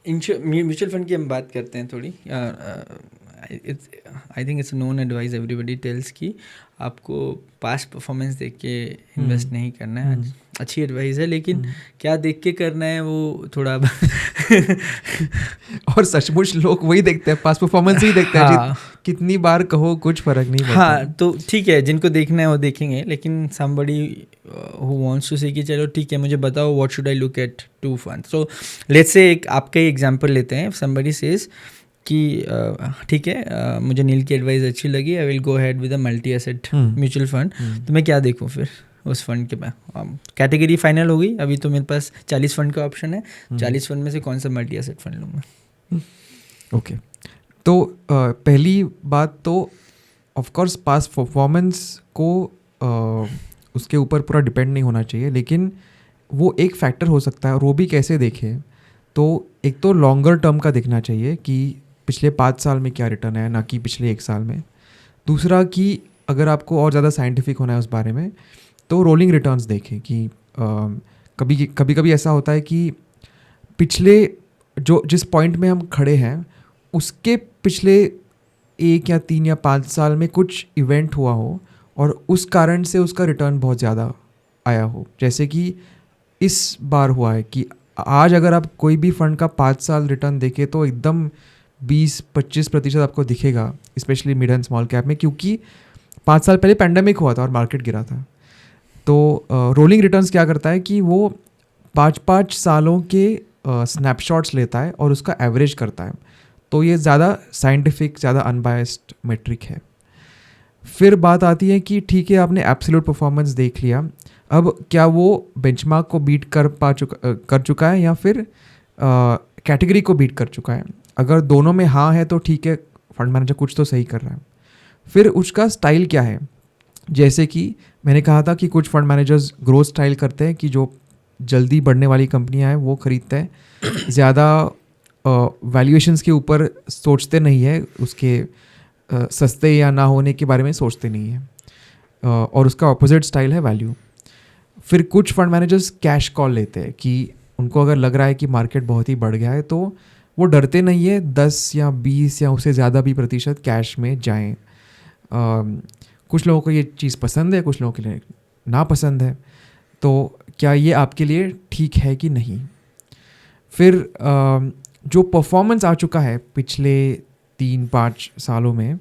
म्यूचुअल फंड की हम बात करते हैं थोड़ी। I think it's known advice, everybody tells कि आपको पास्ट परफॉर्मेंस देख के इन्वेस्ट नहीं करना है। अच्छी एडवाइस है, लेकिन क्या देख के करना है वो थोड़ा और सचमुच लोग वही देखते हैं, पास्ट परफॉर्मेंस ही देखते हैं। हाँ, कितनी बार कहो कुछ फर्क नहीं पड़ता। हाँ, तो ठीक है, जिनको देखना है वो देखेंगे, लेकिन somebody who wants to say कि चलो ठीक है मुझे बताओ what should I look at to fund। So let's say एक आपका ही एग्जांपल लेते हैं। somebody says कि ठीक है मुझे नील की एडवाइस अच्छी लगी, I will go ahead with a multi asset mutual fund, तो मैं क्या देखूँ फिर उस फंड के में? कैटेगरी फाइनल हो गई, अभी तो मेरे पास 40 फंड का ऑप्शन है, 40 फंड में से कौन सा मल्टी एसेट फंड लूँगा? ओके, तो पहली बात तो ऑफकोर्स पास्ट परफॉर्मेंस को उसके ऊपर पूरा डिपेंड नहीं होना चाहिए, लेकिन वो एक फैक्टर हो सकता है। और वो भी कैसे देखें, तो एक तो लॉन्गर टर्म का देखना चाहिए कि पिछले 5 साल में क्या रिटर्न है, ना कि पिछले 1 साल में। दूसरा कि अगर आपको और ज़्यादा साइंटिफिक होना है उस बारे में, तो रोलिंग रिटर्न्स देखें कि कभी ऐसा होता है कि पिछले जिस पॉइंट में हम खड़े हैं उसके पिछले 1 या 3 या 5 साल में कुछ इवेंट हुआ हो और उस कारण से उसका रिटर्न बहुत ज़्यादा आया हो। जैसे कि इस बार हुआ है कि आज अगर आप कोई भी फंड का 5 साल रिटर्न देखें तो एकदम 20-25% आपको दिखेगा, specially mid and small cap में, क्योंकि 5 साल पहले पैंडेमिक हुआ था और मार्केट गिरा था। तो रोलिंग रिटर्न्स क्या करता है कि वो 5-5 सालों के स्नैपशॉट्स लेता है और उसका एवरेज करता है। तो ये ज़्यादा साइंटिफिक, ज़्यादा अनबायस्ड मेट्रिक है। फिर बात आती है कि ठीक है आपने एब्सोल्यूट परफॉर्मेंस देख लिया, अब क्या वो बेंचमार्क को बीट कर चुका है या फिर कैटेगरी को बीट कर चुका है। अगर दोनों में हाँ है तो ठीक है, फंड मैनेजर कुछ तो सही कर रहा है। फिर उसका स्टाइल क्या है, जैसे कि मैंने कहा था कि कुछ फंड मैनेजर्स ग्रोथ स्टाइल करते हैं कि जो जल्दी बढ़ने वाली कंपनियां हैं वो खरीदते हैं, ज़्यादा वैल्यूएशंस के ऊपर सोचते नहीं है, उसके सस्ते या ना होने के बारे में सोचते नहीं है, और उसका ऑपोजिट स्टाइल है वैल्यू। फिर कुछ फंड मैनेजर्स कैश कॉल लेते हैं कि उनको अगर लग रहा है कि मार्केट बहुत ही बढ़ गया है तो वो डरते नहीं है 10 या 20 या उससे ज़्यादा भी प्रतिशत कैश में जाएं। कुछ लोगों को ये चीज़ पसंद है, कुछ लोगों के लिए नापसंद है। तो क्या ये आपके लिए ठीक है कि नहीं। फिर जो परफॉर्मेंस आ चुका है पिछले 3-5 सालों में,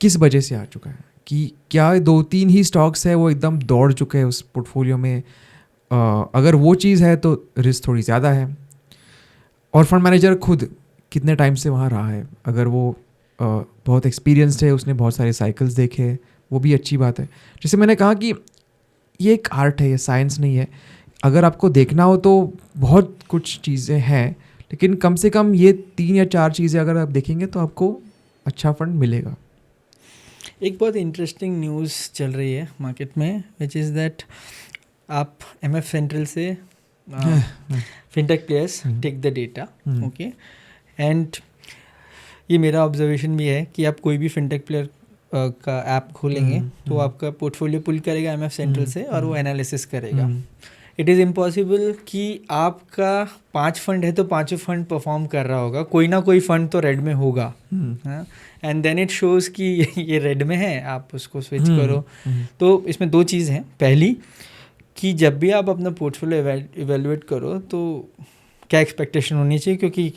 किस वजह से आ चुका है, कि क्या 2-3 ही स्टॉक्स है वो एकदम दौड़ चुके हैं उस पोर्टफोलियो में। अगर वो चीज़ है तो रिस्क थोड़ी ज़्यादा है। और फंड मैनेजर खुद कितने टाइम से वहाँ रहा है, अगर वो बहुत एक्सपीरियंस्ड है, उसने बहुत सारे साइकिल्स देखे, वो भी अच्छी बात है। जैसे मैंने कहा कि ये एक आर्ट है, ये साइंस नहीं है। अगर आपको देखना हो तो बहुत कुछ चीज़ें हैं, लेकिन कम से कम ये 3 या 4 चीज़ें अगर आप देखेंगे तो आपको अच्छा फंड मिलेगा। एक बहुत इंटरेस्टिंग न्यूज़ चल रही है मार्केट में, विच इज़ दैट आप MF सेंट्रल से fintech players take the data, okay, and ये मेरा ऑब्जर्वेशन भी है कि आप कोई भी फिनटेक प्लेयर का ऐप खोलेंगे तो आपका पोर्टफोलियो पुल करेगा MF सेंट्रल से और वो एनालिसिस करेगा. इट इज़ इम्पॉसिबल कि आपका 5 फंड है तो पाँचों फंड परफॉर्म कर रहा होगा, कोई ना कोई फंड तो रेड में होगा, एंड देन इट शोज़ कि ये रेड में है, आप उसको स्विच करो. तो इसमें 2 चीज़ हैं. पहली कि जब भी आप अपना पोर्टफोलियो इवेलुएट करो तो क्या एक्सपेक्टेशन होनी चाहिए, क्योंकि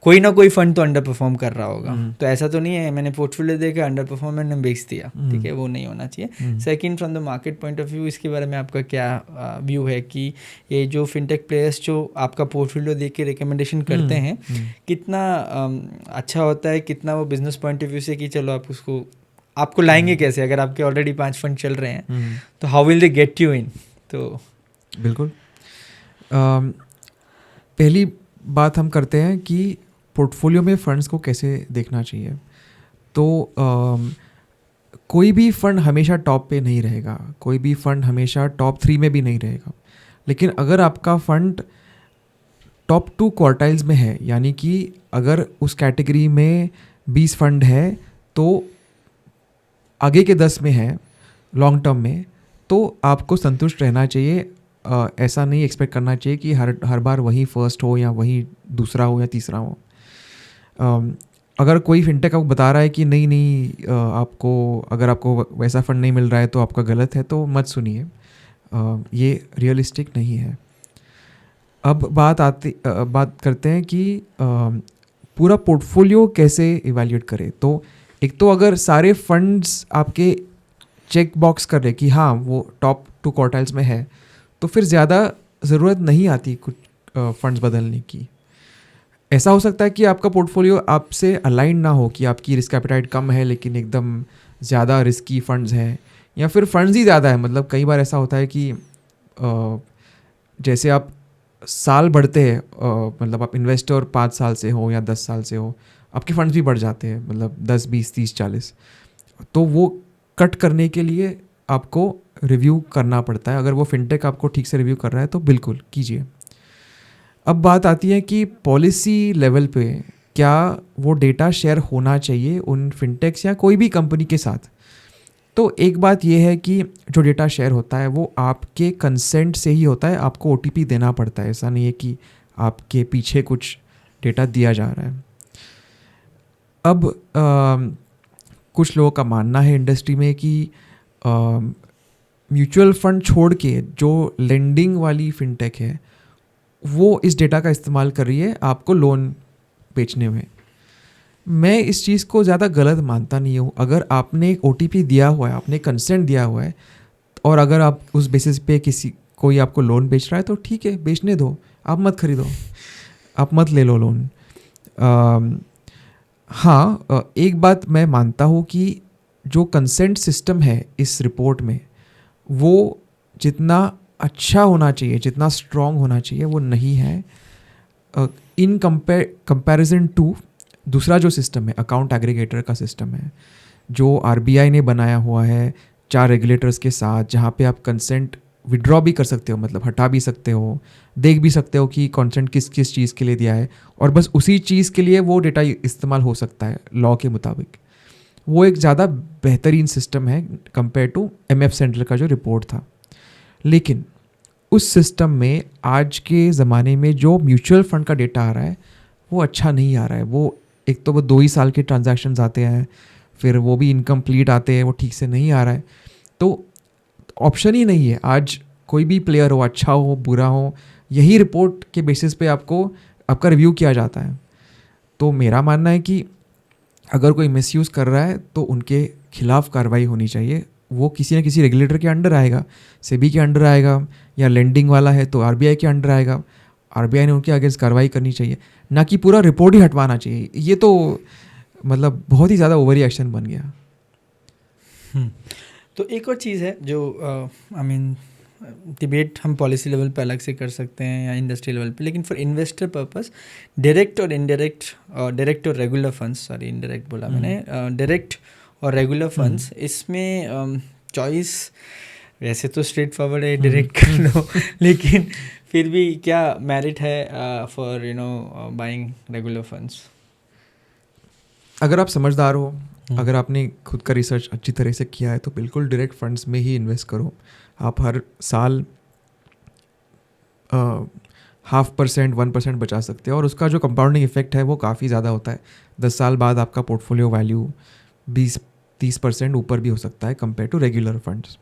कोई ना कोई फंड तो अंडर परफॉर्म कर रहा होगा. तो ऐसा तो नहीं है मैंने पोर्टफोलियो देखा अंडर परफॉर्म मैंने बेच दिया, ठीक है, वो नहीं होना चाहिए. Second, from the market point of view, इसके बारे में आपका क्या व्यू है कि ये जो फिनटेक प्लेयर्स जो आपका पोर्टफोलियो देख के रिकमेंडेशन करते हैं, कितना अच्छा होता है, कितना वो बिजनेस पॉइंट ऑफ व्यू से कि चलो आप उसको आपको लाएंगे कैसे, अगर आपके ऑलरेडी 5 फंड चल रहे हैं तो how will they get you in. तो बिल्कुल, पहली बात हम करते हैं कि पोर्टफोलियो में फ़ंड्स को कैसे देखना चाहिए. तो कोई भी फ़ंड हमेशा टॉप पे नहीं रहेगा, कोई भी फ़ंड हमेशा टॉप 3 में भी नहीं रहेगा. लेकिन अगर आपका फ़ंड टॉप 2 क्वार्टाइल्स में है, यानी कि अगर उस कैटेगरी में 20 फंड है तो आगे के 10 में है लॉन्ग टर्म में, तो आपको संतुष्ट रहना चाहिए. ऐसा नहीं एक्सपेक्ट करना चाहिए कि हर बार वही फर्स्ट हो या वही दूसरा हो या तीसरा हो. अगर कोई फिनटेक आपको बता रहा है कि नहीं आपको अगर आपको वैसा फंड नहीं मिल रहा है तो आपका गलत है, तो मत सुनिए, ये रियलिस्टिक नहीं है. अब बात करते हैं कि पूरा पोर्टफोलियो कैसे इवैल्यूएट करें. तो एक तो अगर सारे फंड्स आपके चेक बॉक्स कर रहे कि हाँ वो टॉप 2 क्वार्टाइल्स में है, तो फिर ज़्यादा ज़रूरत नहीं आती कुछ फंड्स बदलने की. ऐसा हो सकता है कि आपका पोर्टफोलियो आपसे अलाइन ना हो, कि आपकी रिस्क एपेटाइट कम है लेकिन एकदम ज़्यादा रिस्की फंड्स हैं, या फिर फंड्स ही ज़्यादा है. मतलब कई बार ऐसा होता है कि जैसे आप साल बढ़ते हैं, मतलब आप इन्वेस्टर 5 साल से हो या 10 साल से हो, आपके फंड्स भी बढ़ जाते हैं, मतलब 10, 20, 30, 40. तो वो कट करने के लिए आपको रिव्यू करना पड़ता है. अगर वो फिनटेक आपको ठीक से रिव्यू कर रहा है तो बिल्कुल कीजिए. अब बात आती है कि पॉलिसी लेवल पे क्या वो डेटा शेयर होना चाहिए उन फिनटेक्स या कोई भी कंपनी के साथ. तो एक बात ये है कि जो डेटा शेयर होता है वो आपके कंसेंट से ही होता है. आपको OTP देना पड़ता है, ऐसा नहीं है कि आपके पीछे कुछ डेटा दिया जा रहा है. अब कुछ लोगों का मानना है इंडस्ट्री में कि म्यूचुअल फंड छोड़ के जो लेंडिंग वाली फिनटेक है वो इस डेटा का इस्तेमाल कर रही है आपको लोन बेचने में. मैं इस चीज़ को ज़्यादा गलत मानता नहीं हूँ. अगर आपने एक OTP दिया हुआ है, आपने कंसेंट दिया हुआ है, और अगर आप उस बेसिस पे कोई आपको लोन बेच रहा है तो ठीक है, बेचने दो, आप मत खरीदो, आप मत ले लो लोन. हाँ, एक बात मैं मानता हूँ कि जो कंसेंट सिस्टम है इस रिपोर्ट में वो जितना अच्छा होना चाहिए, जितना स्ट्रॉन्ग होना चाहिए, वो नहीं है. इन कंपैरिजन टू दूसरा जो सिस्टम है, अकाउंट एग्रीगेटर का सिस्टम है, जो RBI ने बनाया हुआ है 4 रेगुलेटर्स के साथ, जहाँ पे आप कंसेंट विड्रॉ भी कर सकते हो, मतलब हटा भी सकते हो, देख भी सकते हो कि कंसेंट किस किस चीज़ के लिए दिया है, और बस उसी चीज़ के लिए वो डेटा इस्तेमाल हो सकता है लॉ के मुताबिक. वो एक ज़्यादा बेहतरीन सिस्टम है कंपेयर टू MF सेंट्रल का जो रिपोर्ट था. लेकिन उस सिस्टम में आज के ज़माने में जो म्यूचुअल फंड का डेटा आ रहा है वो अच्छा नहीं आ रहा है. वो एक तो वो 2 ही साल के ट्रांजैक्शंस आते हैं, फिर वो भी इनकम्प्लीट आते हैं, वो ठीक से नहीं आ रहा है. तो ऑप्शन ही नहीं है. आज कोई भी प्लेयर हो, अच्छा हो बुरा हो, यही रिपोर्ट के बेसिस पे आपका रिव्यू किया जाता है. तो मेरा मानना है कि अगर कोई मिसयूज़ कर रहा है तो उनके खिलाफ कार्रवाई होनी चाहिए. वो किसी न किसी रेगुलेटर के अंडर आएगा, सेबी के अंडर आएगा, या लेंडिंग वाला है तो RBI के अंडर आएगा. RBI ने उनके अगेंस्ट कार्रवाई करनी चाहिए, ना कि पूरा रिपोर्ट ही हटवाना चाहिए. ये तो मतलब बहुत ही ज़्यादा ओवर रिएक्शन बन गया. तो एक और चीज़ है जो डिबेट हम पॉलिसी लेवल पे अलग से कर सकते हैं या इंडस्ट्री लेवल पे, लेकिन फॉर इन्वेस्टर पर्पस डायरेक्ट और इनडायरेक्ट, डायरेक्ट और रेगुलर फंड्स, सॉरी इनडायरेक्ट बोला मैंने, डायरेक्ट और रेगुलर फंड्स, इसमें चॉइस वैसे तो स्ट्रेट फॉरवर्ड है, डायरेक्ट कर लो, लेकिन फिर भी क्या मेरिट है फॉर बाइंग रेगुलर फंड्स? अगर आप समझदार हो, अगर आपने खुद का रिसर्च अच्छी तरह से किया है, तो बिल्कुल डायरेक्ट फंड्स में ही इन्वेस्ट करो। आप हर साल 0.5% 1% बचा सकते हो और उसका जो कंपाउंडिंग इफेक्ट है वो काफ़ी ज़्यादा होता है। 10 साल बाद आपका पोर्टफोलियो वैल्यू 20-30% ऊपर भी हो सकता है कंपेयर टू रेगुलर फंड्स।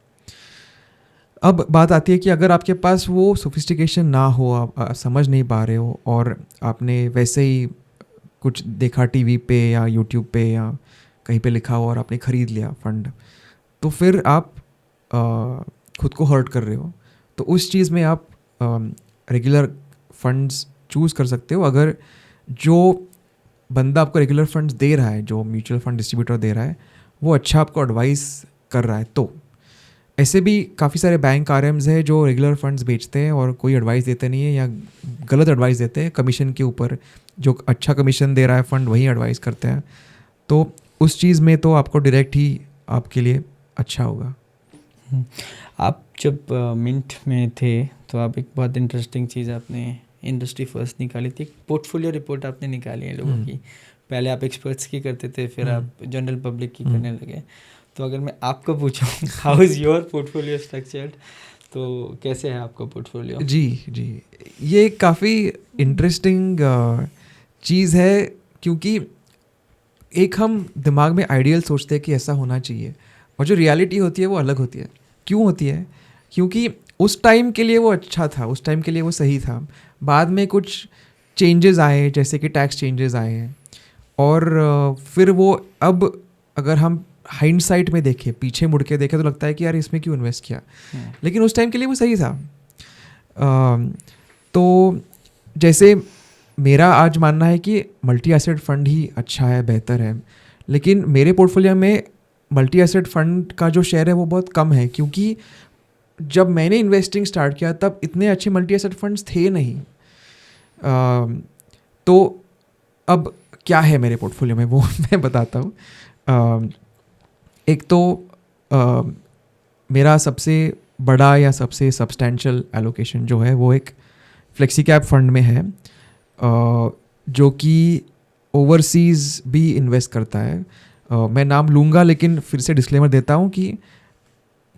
अब बात आती है कि अगर आपके पास वो सोफिस्टिकेशन ना हो, आप समझ नहीं पा रहे हो और आपने वैसे ही कुछ देखा टीवी पे या यूट्यूब पे या कहीं पे लिखा हो और आपने ख़रीद लिया फंड, तो फिर आप खुद को हर्ट कर रहे हो। तो उस चीज़ में आप रेगुलर फंड्स चूज़ कर सकते हो। अगर जो बंदा आपको रेगुलर फंड्स दे रहा है, जो म्यूचुअल फंड डिस्ट्रीब्यूटर दे रहा है, वो अच्छा आपको एडवाइस कर रहा है, तो ऐसे भी काफ़ी सारे बैंक आरएम्स हैं जो रेगुलर फंड्स बेचते हैं और कोई एडवाइस देते नहीं है या गलत एडवाइस देते हैं कमीशन के ऊपर। जो अच्छा कमीशन दे रहा है फंड वही एडवाइस करते हैं, तो उस चीज़ में तो आपको डायरेक्ट ही आपके लिए अच्छा होगा। आप जब मिंट में थे तो आप एक बहुत इंटरेस्टिंग चीज़ आपने इंडस्ट्री फर्स्ट निकाली थी, पोर्टफोलियो रिपोर्ट आपने निकाली है लोगों की। पहले आप एक्सपर्ट्स की करते थे, फिर आप जनरल पब्लिक की करने लगे। तो अगर मैं आपको पूछूं how is your portfolio structured, तो कैसे है आपका पोर्टफोलियो? जी, ये काफ़ी इंटरेस्टिंग चीज़ है, क्योंकि एक हम दिमाग में आइडियल सोचते हैं कि ऐसा होना चाहिए और जो रियलिटी होती है वो अलग होती है। क्यों होती है? क्योंकि उस टाइम के लिए वो अच्छा था, उस टाइम के लिए वो सही था। बाद में कुछ चेंजेस आए, जैसे कि टैक्स चेंजेस आए हैं, और फिर वो अब अगर हम हाइंडसाइट में देखें, पीछे मुड़ के देखें, तो लगता है कि यार इसमें क्यों इन्वेस्ट किया, लेकिन उस टाइम के लिए वो सही था। तो जैसे मेरा आज मानना है कि मल्टी एसेट फंड ही अच्छा है, बेहतर है, लेकिन मेरे पोर्टफोलियो में मल्टी एसेट फंड का जो शेयर है वो बहुत कम है, क्योंकि जब मैंने इन्वेस्टिंग स्टार्ट किया तब इतने अच्छे मल्टी एसेट फंड्स थे नहीं। तो अब क्या है मेरे पोर्टफोलियो में वो मैं बताता हूँ। एक तो मेरा सबसे बड़ा या सबसे सब्सटैंशियल एलोकेशन जो है वो एक फ्लेक्सी कैप फंड में है, जो कि ओवरसीज़ भी इन्वेस्ट करता है। मैं नाम लूँगा, लेकिन फिर से डिस्क्लेमर देता हूँ कि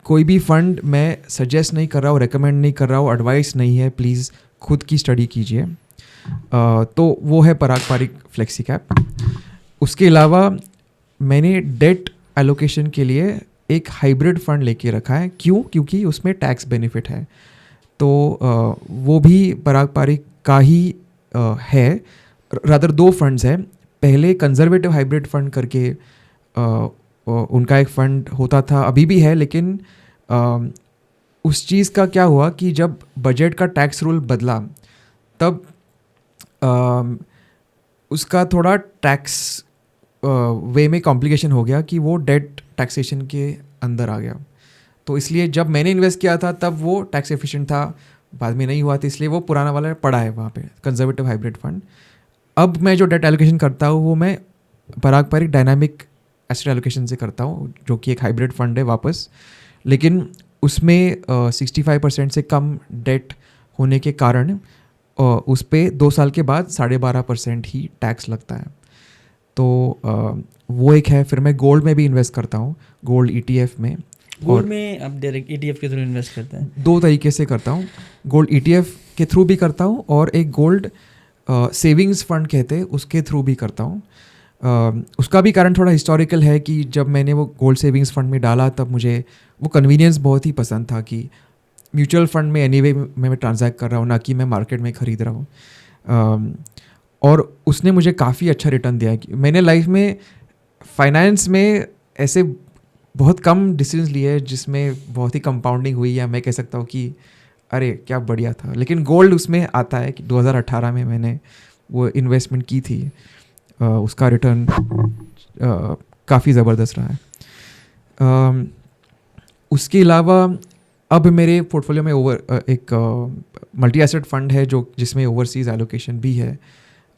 कोई भी फंड मैं सजेस्ट नहीं कर रहा हूँ, रेकमेंड नहीं कर रहा हूँ, एडवाइस नहीं है, प्लीज़ खुद की स्टडी कीजिए। तो वो है पराग पारिक फ्लेक्सी कैप। उसके अलावा मैंने डेट एलोकेशन के लिए एक हाइब्रिड फंड लेके रखा है। क्यों? क्योंकि उसमें टैक्स बेनिफिट है। तो वो भी पराग पारिक का ही है। रादर दो फंड्स हैं। पहले कंजर्वेटिव हाइब्रिड फंड करके उनका एक फंड होता था, अभी भी है, लेकिन उस चीज़ का क्या हुआ कि जब बजट का टैक्स रूल बदला तब उसका थोड़ा टैक्स वे में कॉम्प्लिकेशन हो गया कि वो डेट टैक्सेशन के अंदर आ गया। तो इसलिए जब मैंने इन्वेस्ट किया था तब वो टैक्स एफिशिएंट था, बाद में नहीं हुआ था, इसलिए वो पुराना वाला पड़ा है वहाँ पे, कंजर्वेटिव हाइब्रिड फंड। अब मैं जो डेट एलोकेशन करता हूँ वो मैं पराग पारिक डायनामिक एसेट एलोकेशन से करता हूँ, जो कि एक हाइब्रिड फंड है वापस, लेकिन उसमें 65% से कम डेट होने के कारण उस पर 2 साल के बाद 12.5% ही टैक्स लगता है। तो वो एक है। फिर मैं गोल्ड में भी इन्वेस्ट करता हूँ, गोल्ड ETF में। गोल्ड में आप डायरेक्ट ETF के थ्रू इन्वेस्ट करते हैं? 2 तरीके से करता हूँ, गोल्ड ETF के थ्रू भी करता हूँ और एक गोल्ड सेविंग्स फंड कहते हैं उसके थ्रू भी करता हूँ। उसका भी कारण थोड़ा हिस्टोरिकल है कि जब मैंने वो गोल्ड सेविंग्स फंड में डाला तब मुझे वो कन्वीनियंस बहुत ही पसंद था कि म्यूचुअल फंड में एनीवे मैं ट्रांजैक्ट कर रहा हूँ, ना कि मैं मार्केट में ख़रीद रहा हूँ। और उसने मुझे काफ़ी अच्छा रिटर्न दिया है कि मैंने लाइफ में फाइनेंस में ऐसे बहुत कम डिसीजंस लिए जिसमें बहुत ही कंपाउंडिंग हुई, या मैं कह सकता हूँ कि अरे क्या बढ़िया था। लेकिन गोल्ड उसमें आता है कि 2018 में मैंने वो इन्वेस्टमेंट की थी, उसका रिटर्न काफ़ी ज़बरदस्त रहा है। उसके अलावा अब मेरे पोर्टफोलियो में एक मल्टी एसेट फंड है जो जिसमें ओवरसीज़ एलोकेशन भी है।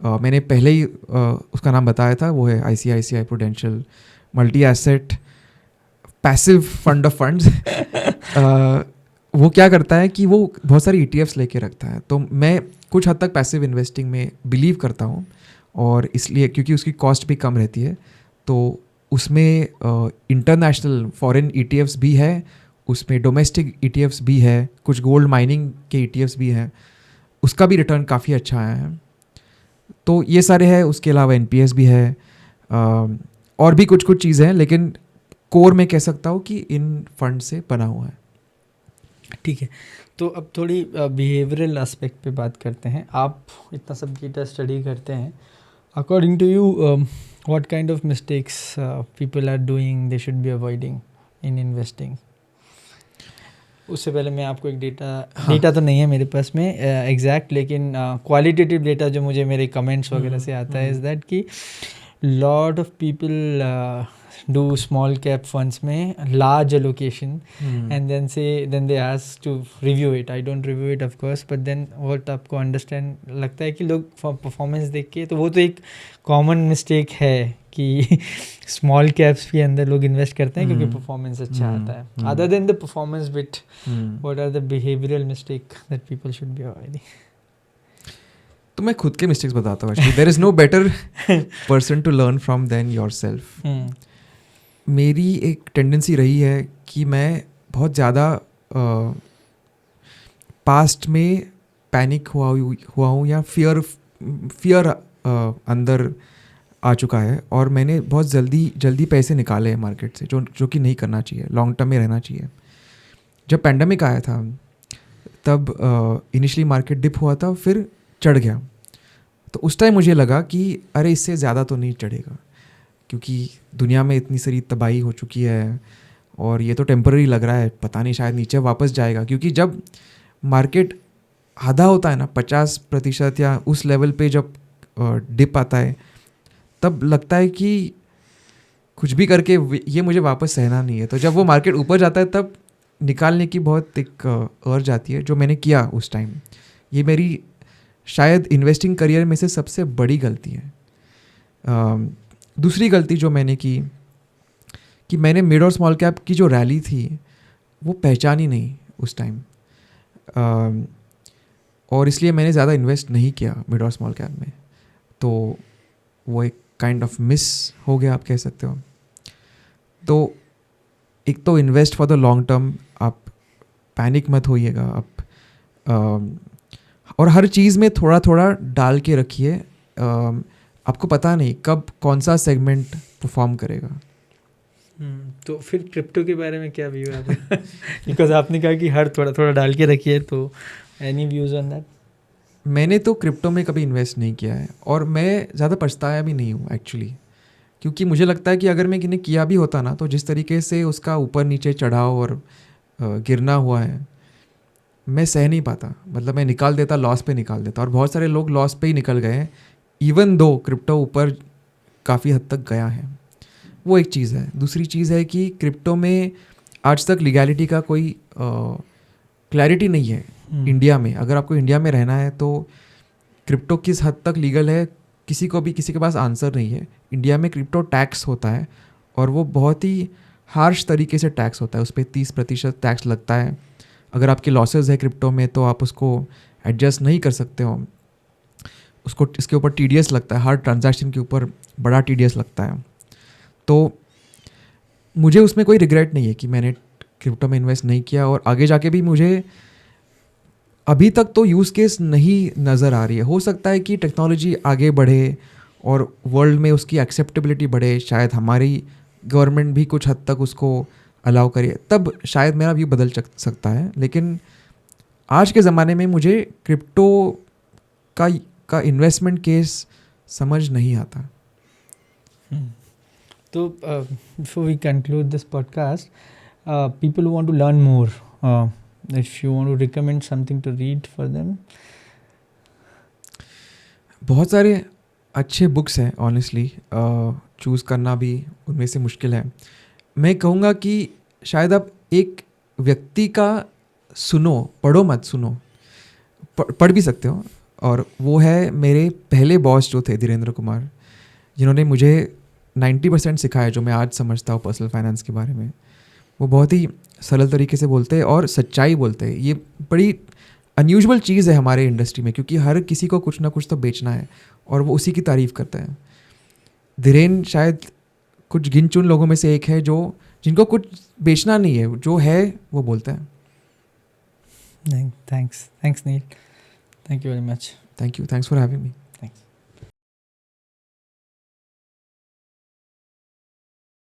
मैंने पहले ही उसका नाम बताया था, वो है ICICI prudential multi asset passive fund of funds, वो क्या करता है कि वो बहुत सारी ETFs लेके रखता है. तो मैं कुछ हद तक पैसिव इन्वेस्टिंग में बिलीव करता हूँ, और इसलिए क्योंकि उसकी कॉस्ट भी कम रहती है, तो उसमें इंटरनेशनल फॉरेन ETFs भी है, उसमें डोमेस्टिक ETFs भी है, कुछ गोल्ड माइनिंग के ETFs भी हैं, उसका भी रिटर्न काफ़ी अच्छा आया है. तो ये सारे हैं. उसके अलावा NPS भी है, और भी कुछ कुछ चीज़ें हैं, लेकिन कोर में कह सकता हूँ कि इन फंड से बना हुआ है. ठीक है, तो अब थोड़ी बिहेवियरल एस्पेक्ट पे बात करते हैं. आप इतना सब डेटा स्टडी करते हैं, according to you what kind of mistakes people are doing they should be avoiding in investing? उससे पहले मैं आपको एक डेटा तो नहीं है मेरे पास में एग्जैक्ट, लेकिन क्वालिटेटिव डेटा जो मुझे मेरे कमेंट्स वगैरह से आता है इज़ दैट कि lot of people do small cap funds में large allocation and then they ask to review it. I don't review it of course, but then what आपको अंडरस्टैंड लगता है कि लोग परफॉर्मेंस देख के, तो वो तो एक कॉमन मिस्टेक है कि स्मॉल कैप्स के अंदर लोग इन्वेस्ट करते हैं क्योंकि परफॉर्मेंस अच्छा आता है. Other than the performance bit, what are the behavioural mistake that people should be avoiding? तो मैं खुद के मिस्टेक्स बताता हूँ. Actually there is no better person to learn from than yourself. मेरी एक टेंडेंसी रही है कि मैं बहुत ज़्यादा पास्ट में पैनिक हुआ हूँ, या फियर अंदर आ चुका है, और मैंने बहुत जल्दी पैसे निकाले हैं मार्केट से, जो कि नहीं करना चाहिए, लॉन्ग टर्म में रहना चाहिए. जब पैंडमिक आया था तब इनिशियली मार्केट डिप हुआ था, फिर चढ़ गया. तो उस टाइम मुझे लगा कि अरे इससे ज़्यादा तो नहीं चढ़ेगा, क्योंकि दुनिया में इतनी सारी तबाही हो चुकी है, और ये तो टेम्पररी लग रहा है, पता नहीं शायद नीचे वापस जाएगा. क्योंकि जब मार्केट आधा होता है ना, 50% या उस लेवल पे जब डिप आता है, तब लगता है कि कुछ भी करके ये मुझे वापस सहना नहीं है. तो जब वो मार्केट ऊपर जाता है तब निकालने की बहुत एक अर्ज आती है, जो मैंने किया उस टाइम. ये मेरी शायद इन्वेस्टिंग करियर में से सबसे बड़ी गलती है. दूसरी गलती जो मैंने की कि मैंने मिड और स्मॉल कैप की जो रैली थी वो पहचानी नहीं उस टाइम, और इसलिए मैंने ज़्यादा इन्वेस्ट नहीं किया मिड और स्मॉल कैप में. तो वो एक काइंड ऑफ मिस हो गया, आप कह सकते हो. तो एक तो invest for the long term, आप पैनिक मत होइएगा. आप और हर चीज़ में थोड़ा थोड़ा डाल के रखिए. आपको पता नहीं कब कौन सा सेगमेंट परफॉर्म करेगा. तो फिर क्रिप्टो के बारे में क्या व्यू है आपका? बिकॉज आपने कहा कि हर थोड़ा थोड़ा डाल के रखिए, तो एनी व्यूज़ ऑन दैट? मैंने तो क्रिप्टो में कभी इन्वेस्ट नहीं किया है, और मैं ज़्यादा पछताया भी नहीं हूँ एक्चुअली, क्योंकि मुझे लगता है कि अगर मैं किन्हें किया भी होता ना, तो जिस तरीके से उसका ऊपर नीचे चढ़ाव और गिरना हुआ है, मैं सह नहीं पाता. मतलब मैं निकाल देता, लॉस पे निकाल देता, और बहुत सारे लोग लॉस पे ही निकल गए हैं, इवन दो क्रिप्टो ऊपर काफ़ी हद तक गया है. वो एक चीज़ है. दूसरी चीज़ है कि क्रिप्टो में आज तक लीगैलिटी का कोई क्लैरिटी नहीं है इंडिया में. अगर आपको इंडिया में रहना है तो क्रिप्टो किस हद तक लीगल है, किसी के पास आंसर नहीं है. इंडिया में क्रिप्टो टैक्स होता है, और वो बहुत ही हार्श तरीके से टैक्स होता है. उस पर 30% टैक्स लगता है. अगर आपके लॉसेस है क्रिप्टो में तो आप उसको एडजस्ट नहीं कर सकते हो. उसको इसके ऊपर TDS लगता है, हर ट्रांजैक्शन के ऊपर बड़ा TDS लगता है. तो मुझे उसमें कोई रिग्रेट नहीं है कि मैंने क्रिप्टो में इन्वेस्ट नहीं किया, और आगे जाके भी मुझे अभी तक तो यूज़ केस नहीं नज़र आ रही है. हो सकता है कि टेक्नोलॉजी आगे बढ़े और वर्ल्ड में उसकी एक्सेप्टेबिलिटी बढ़े, शायद हमारी गवर्नमेंट भी कुछ हद तक उसको अलाउ करे, तब शायद मेरा व्यू बदल सकता है. लेकिन आज के ज़माने में मुझे क्रिप्टो का इन्वेस्टमेंट केस समझ नहीं आता. तो before we conclude this podcast, people who want to learn more, if you want to recommend something to read for them? बहुत सारे अच्छे बुक्स हैं ऑनेस्टली, चूज़ करना भी उनमें से मुश्किल है. मैं कहूँगा कि शायद आप एक व्यक्ति का सुनो, पढ़ो मत, सुनो, पढ़ भी सकते हो. और वो है मेरे पहले बॉस जो थे धीरेन्द्र कुमार, जिन्होंने मुझे 90% सिखाया जो मैं आज समझता हूँ पर्सनल फाइनेंस के बारे में, वो बहुत ही सरल तरीके से बोलते हैं और सच्चाई बोलते हैं। ये बड़ी अनयूजुअल चीज़ है हमारे इंडस्ट्री में, क्योंकि हर किसी को कुछ ना कुछ तो बेचना है और वो उसी की तारीफ़ करता है। धीरेन शायद कुछ गिन चुन लोगों में से एक है जो जिनको कुछ बेचना नहीं है, जो है वो बोलता है। Thanks Neel, thank you very much. Thank you, thanks for having me.